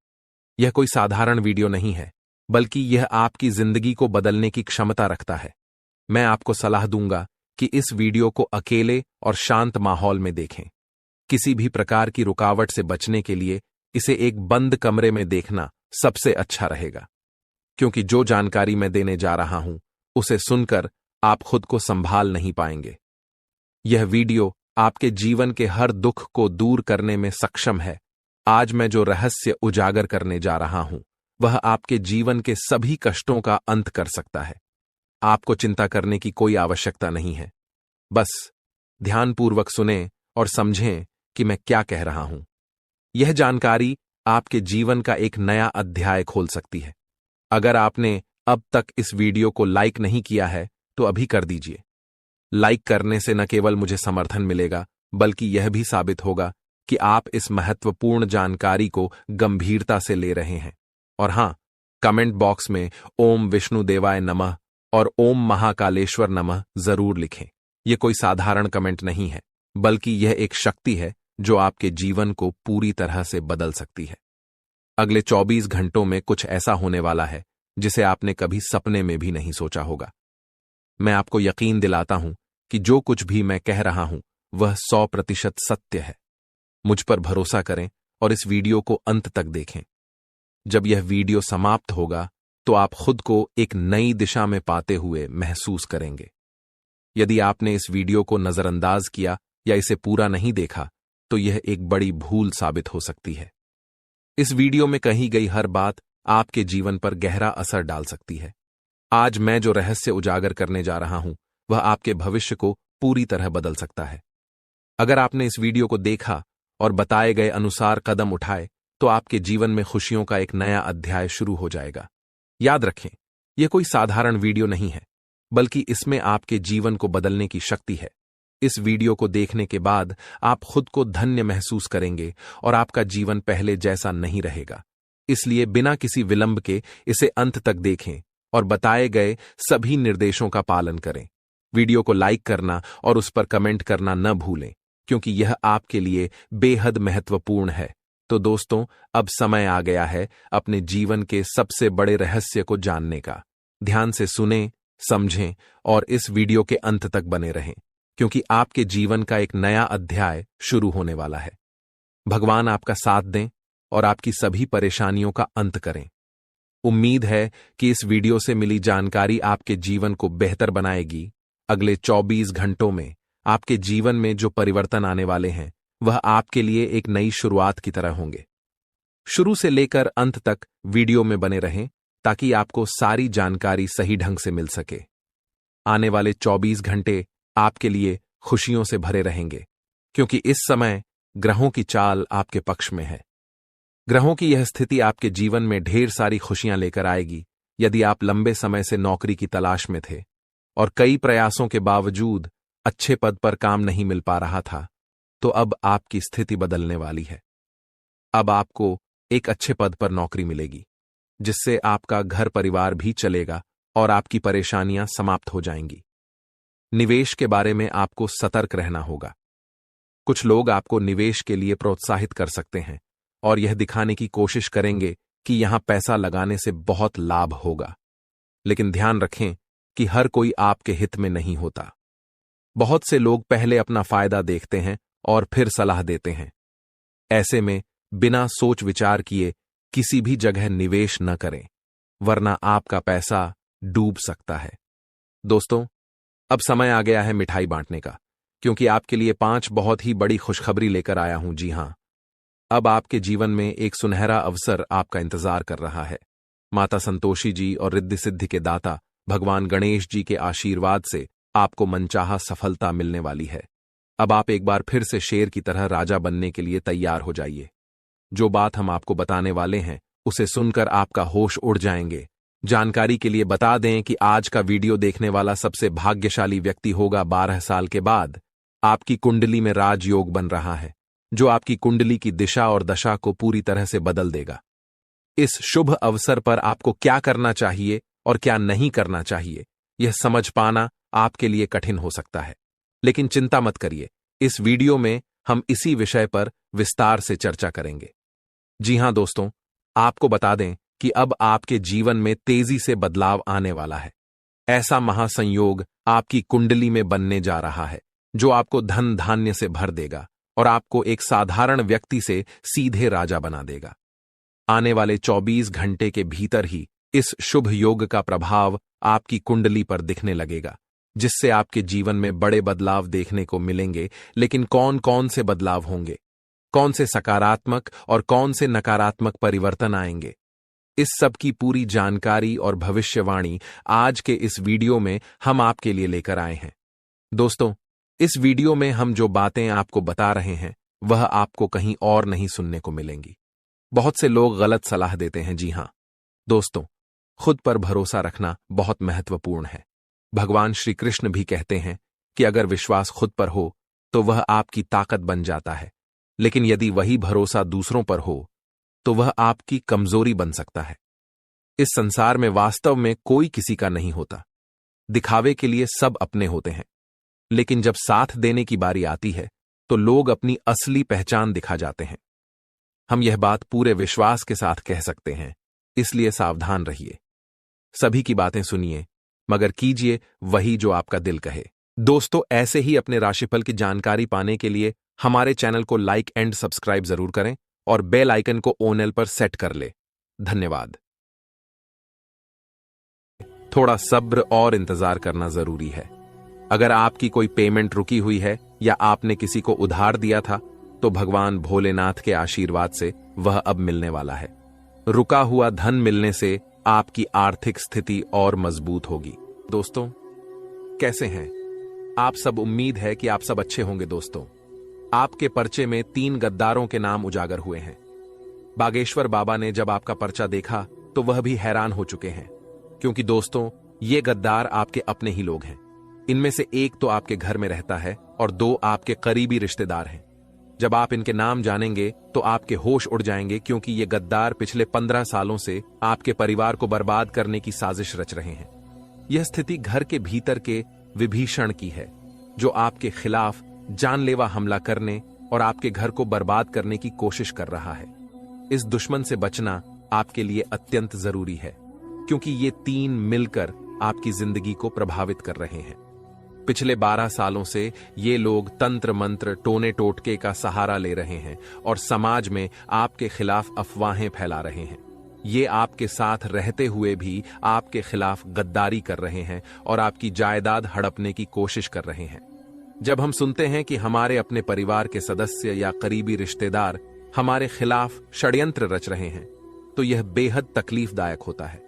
यह कोई साधारण वीडियो नहीं है, बल्कि यह आपकी जिंदगी को बदलने की क्षमता रखता है। मैं आपको सलाह दूंगा कि इस वीडियो को अकेले और शांत माहौल में देखें। किसी भी प्रकार की रुकावट से बचने के लिए इसे एक बंद कमरे में देखना सबसे अच्छा रहेगा, क्योंकि जो जानकारी मैं देने जा रहा हूं उसे सुनकर आप खुद को संभाल नहीं पाएंगे। यह वीडियो आपके जीवन के हर दुख को दूर करने में सक्षम है। आज मैं जो रहस्य उजागर करने जा रहा हूं वह आपके जीवन के सभी कष्टों का अंत कर सकता है। आपको चिंता करने की कोई आवश्यकता नहीं है। बस ध्यानपूर्वक सुनें और समझें कि मैं क्या कह रहा हूं। यह जानकारी आपके जीवन का एक नया अध्याय खोल सकती है। अगर आपने अब तक इस वीडियो को लाइक नहीं किया है तो अभी कर दीजिए। लाइक करने से न केवल मुझे समर्थन मिलेगा, बल्कि यह भी साबित होगा कि आप इस महत्वपूर्ण जानकारी को गंभीरता से ले रहे हैं। और हां, कमेंट बॉक्स में ओम विष्णुदेवाय नमः और ओम महाकालेश्वर नमः जरूर लिखें। यह कोई साधारण कमेंट नहीं है, बल्कि यह एक शक्ति है जो आपके जीवन को पूरी तरह से बदल सकती है। अगले 24 घंटों में कुछ ऐसा होने वाला है जिसे आपने कभी सपने में भी नहीं सोचा होगा। मैं आपको यकीन दिलाता हूं कि जो कुछ भी मैं कह रहा हूं वह 100% सत्य है। मुझ पर भरोसा करें और इस वीडियो को अंत तक देखें। जब यह वीडियो समाप्त होगा तो आप खुद को एक नई दिशा में पाते हुए महसूस करेंगे। यदि आपने इस वीडियो को नजरअंदाज किया या इसे पूरा नहीं देखा तो यह एक बड़ी भूल साबित हो सकती है। इस वीडियो में कही गई हर बात आपके जीवन पर गहरा असर डाल सकती है। आज मैं जो रहस्य उजागर करने जा रहा हूं वह आपके भविष्य को पूरी तरह बदल सकता है। अगर आपने इस वीडियो को देखा और बताए गए अनुसार कदम उठाए तो आपके जीवन में खुशियों का एक नया अध्याय शुरू हो जाएगा। याद रखें, यह कोई साधारण वीडियो नहीं है, बल्कि इसमें आपके जीवन को बदलने की शक्ति है। इस वीडियो को देखने के बाद आप खुद को धन्य महसूस करेंगे और आपका जीवन पहले जैसा नहीं रहेगा। इसलिए बिना किसी विलंब के इसे अंत तक देखें और बताए गए सभी निर्देशों का पालन करें। वीडियो को लाइक करना और उस पर कमेंट करना न भूलें, क्योंकि यह आपके लिए बेहद महत्वपूर्ण है। तो दोस्तों, अब समय आ गया है अपने जीवन के सबसे बड़े रहस्य को जानने का। ध्यान से सुनें, समझें और इस वीडियो के अंत तक बने रहें, क्योंकि आपके जीवन का एक नया अध्याय शुरू होने वाला है। भगवान आपका साथ दें और आपकी सभी परेशानियों का अंत करें। उम्मीद है कि इस वीडियो से मिली जानकारी आपके जीवन को बेहतर बनाएगी। अगले 24 घंटों में आपके जीवन में जो परिवर्तन आने वाले हैं वह आपके लिए एक नई शुरुआत की तरह होंगे। शुरू से लेकर अंत तक वीडियो में बने रहें ताकि आपको सारी जानकारी सही ढंग से मिल सके। आने वाले 24 घंटे आपके लिए खुशियों से भरे रहेंगे, क्योंकि इस समय ग्रहों की चाल आपके पक्ष में है। ग्रहों की यह स्थिति आपके जीवन में ढेर सारी खुशियां लेकर आएगी। यदि आप लंबे समय से नौकरी की तलाश में थे और कई प्रयासों के बावजूद अच्छे पद पर काम नहीं मिल पा रहा था, तो अब आपकी स्थिति बदलने वाली है। अब आपको एक अच्छे पद पर नौकरी मिलेगी, जिससे आपका घर परिवार भी चलेगा और आपकी परेशानियां समाप्त हो जाएंगी। निवेश के बारे में आपको सतर्क रहना होगा। कुछ लोग आपको निवेश के लिए प्रोत्साहित कर सकते हैं और यह दिखाने की कोशिश करेंगे कि यहां पैसा लगाने से बहुत लाभ होगा, लेकिन ध्यान रखें कि हर कोई आपके हित में नहीं होता। बहुत से लोग पहले अपना फायदा देखते हैं और फिर सलाह देते हैं। ऐसे में बिना सोच विचार किए किसी भी जगह निवेश न करें, वरना आपका पैसा डूब सकता है। दोस्तों, अब समय आ गया है मिठाई बांटने का, क्योंकि आपके लिए 5 बहुत ही बड़ी खुशखबरी लेकर आया हूं। जी हां, अब आपके जीवन में एक सुनहरा अवसर आपका इंतजार कर रहा है। माता संतोषी जी और रिद्धि सिद्धि के दाता भगवान गणेश जी के आशीर्वाद से आपको मनचाहा सफलता मिलने वाली है। अब आप एक बार फिर से शेर की तरह राजा बनने के लिए तैयार हो जाइए। जो बात हम आपको बताने वाले हैं, उसे सुनकर आपका होश उड़ जाएंगे। जानकारी के लिए बता दें कि आज का वीडियो देखने वाला सबसे भाग्यशाली व्यक्ति होगा। 12 साल के बाद आपकी कुंडली में राजयोग बन रहा है, जो आपकी कुंडली की दिशा और दशा को पूरी तरह से बदल देगा। इस शुभ अवसर पर आपको क्या करना चाहिए और क्या नहीं करना चाहिए, यह समझ पाना आपके लिए कठिन हो सकता है, लेकिन चिंता मत करिए। इस वीडियो में हम इसी विषय पर विस्तार से चर्चा करेंगे। जी हां दोस्तों, आपको बता दें कि अब आपके जीवन में तेजी से बदलाव आने वाला है। ऐसा महासंयोग आपकी कुंडली में बनने जा रहा है, जो आपको धन धान्य से भर देगा और आपको एक साधारण व्यक्ति से सीधे राजा बना देगा। आने वाले 24 घंटे के भीतर ही इस शुभ योग का प्रभाव आपकी कुंडली पर दिखने लगेगा, जिससे आपके जीवन में बड़े बदलाव देखने को मिलेंगे। लेकिन कौन कौन से बदलाव होंगे, कौन से सकारात्मक और कौन से नकारात्मक परिवर्तन आएंगे, इस सब की पूरी जानकारी और भविष्यवाणी आज के इस वीडियो में हम आपके लिए लेकर आए हैं। दोस्तों, इस वीडियो में हम जो बातें आपको बता रहे हैं, वह आपको कहीं और नहीं सुनने को मिलेंगी। बहुत से लोग गलत सलाह देते हैं। जी हां दोस्तों, खुद पर भरोसा रखना बहुत महत्वपूर्ण है। भगवान श्री कृष्ण भी कहते हैं कि अगर विश्वास खुद पर हो तो वह आपकी ताकत बन जाता है, लेकिन यदि वही भरोसा दूसरों पर हो तो वह आपकी कमजोरी बन सकता है। इस संसार में वास्तव में कोई किसी का नहीं होता। दिखावे के लिए सब अपने होते हैं, लेकिन जब साथ देने की बारी आती है तो लोग अपनी असली पहचान दिखा जाते हैं। हम यह बात पूरे विश्वास के साथ कह सकते हैं, इसलिए सावधान रहिए। सभी की बातें सुनिए, मगर कीजिए वही जो आपका दिल कहे। दोस्तों, ऐसे ही अपने राशिफल की जानकारी पाने के लिए हमारे चैनल को लाइक एंड सब्सक्राइब जरूर करें और बेल आइकन को ऑल पर सेट कर ले। धन्यवाद। थोड़ा सब्र और इंतजार करना जरूरी है। अगर आपकी कोई पेमेंट रुकी हुई है या आपने किसी को उधार दिया था, तो भगवान भोलेनाथ के आशीर्वाद से वह अब मिलने वाला है। रुका हुआ धन मिलने से आपकी आर्थिक स्थिति और मजबूत होगी। दोस्तों, कैसे हैं आप सब? उम्मीद है कि आप सब अच्छे होंगे। दोस्तों, आपके पर्चे में 3 गद्दारों के नाम उजागर हुए हैं। बागेश्वर बाबा ने जब आपका पर्चा देखा तो वह भी हैरान हो चुके हैं, क्योंकि दोस्तों, ये गद्दार आपके अपने ही लोग हैं। इनमें से एक तो आपके घर में रहता है और 2 आपके करीबी रिश्तेदार हैं। जब आप इनके नाम जानेंगे तो आपके होश उड़ जाएंगे, क्योंकि ये गद्दार पिछले 15 सालों से आपके परिवार को बर्बाद करने की साजिश रच रहे हैं। यह स्थिति घर के भीतर के विभीषण की है, जो आपके खिलाफ जानलेवा हमला करने और आपके घर को बर्बाद करने की कोशिश कर रहा है। इस दुश्मन से बचना आपके लिए अत्यंत जरूरी है, क्योंकि ये 3 मिलकर आपकी जिंदगी को प्रभावित कर रहे हैं। पिछले 12 सालों से ये लोग तंत्र मंत्र टोने टोटके का सहारा ले रहे हैं और समाज में आपके खिलाफ अफवाहें फैला रहे हैं। ये आपके साथ रहते हुए भी आपके खिलाफ गद्दारी कर रहे हैं और आपकी जायदाद हड़पने की कोशिश कर रहे हैं। जब हम सुनते हैं कि हमारे अपने परिवार के सदस्य या करीबी रिश्तेदार हमारे खिलाफ षड्यंत्र रच रहे हैं, तो यह बेहद तकलीफदायक होता है।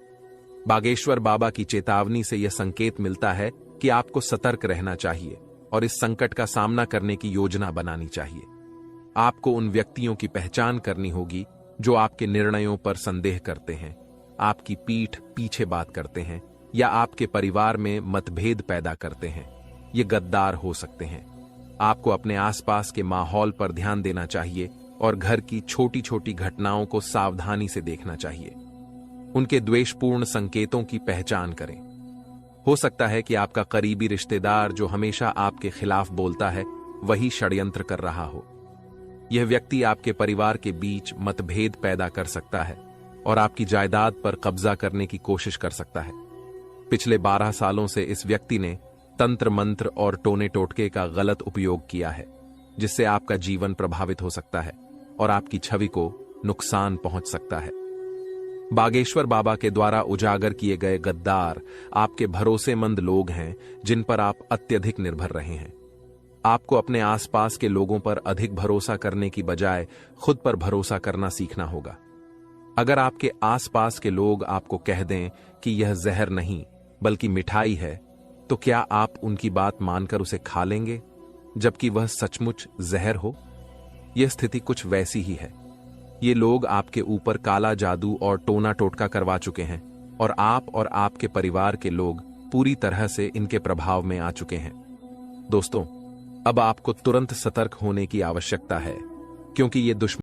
बागेश्वर बाबा की चेतावनी से यह संकेत मिलता है कि आपको सतर्क रहना चाहिए, और इस संकट का सामना करने की योजना बनानी चाहिए। आपको उन व्यक्तियों की पहचान करनी होगी जो आपके निर्णयों पर संदेह करते हैं, आपकी पीठ पीछे बात करते हैं या आपके परिवार में मतभेद पैदा करते हैं। ये गद्दार हो सकते हैं। आपको अपने आसपास के माहौल पर ध्यान देना चाहिए और घर की छोटी छोटी घटनाओं को सावधानी से देखना चाहिए। उनके द्वेषपूर्ण संकेतों की पहचान करें। हो सकता है कि आपका करीबी रिश्तेदार जो हमेशा आपके खिलाफ बोलता है वही षड्यंत्र कर रहा हो। यह व्यक्ति आपके परिवार के बीच मतभेद पैदा कर सकता है और आपकी जायदाद पर कब्जा करने की कोशिश कर सकता है। पिछले 12 सालों से इस व्यक्ति ने तंत्र मंत्र और टोने टोटके का गलत उपयोग किया है, जिससे आपका जीवन प्रभावित हो सकता है और आपकी छवि को नुकसान पहुंच सकता है। बागेश्वर बाबा के द्वारा उजागर किए गए गद्दार आपके भरोसेमंद लोग हैं जिन पर आप अत्यधिक निर्भर रहे हैं। आपको अपने आसपास के लोगों पर अधिक भरोसा करने की बजाय खुद पर भरोसा करना सीखना होगा। अगर आपके आसपास के लोग आपको कह दें कि यह जहर नहीं बल्कि मिठाई है, तो क्या आप उनकी बात मानकर उसे खा लेंगे जबकि वह सचमुच जहर हो? यह स्थिति कुछ वैसी ही है। ये लोग आपके ऊपर काला जादू और टोना टोटका करवा चुके हैं और आप और आपके परिवार के लोग पूरी तरह से इनके प्रभाव में आ चुके हैं। दोस्तों, अब आपको तुरंत सतर्क होने की आवश्यकता है, क्योंकि ये दुश्मन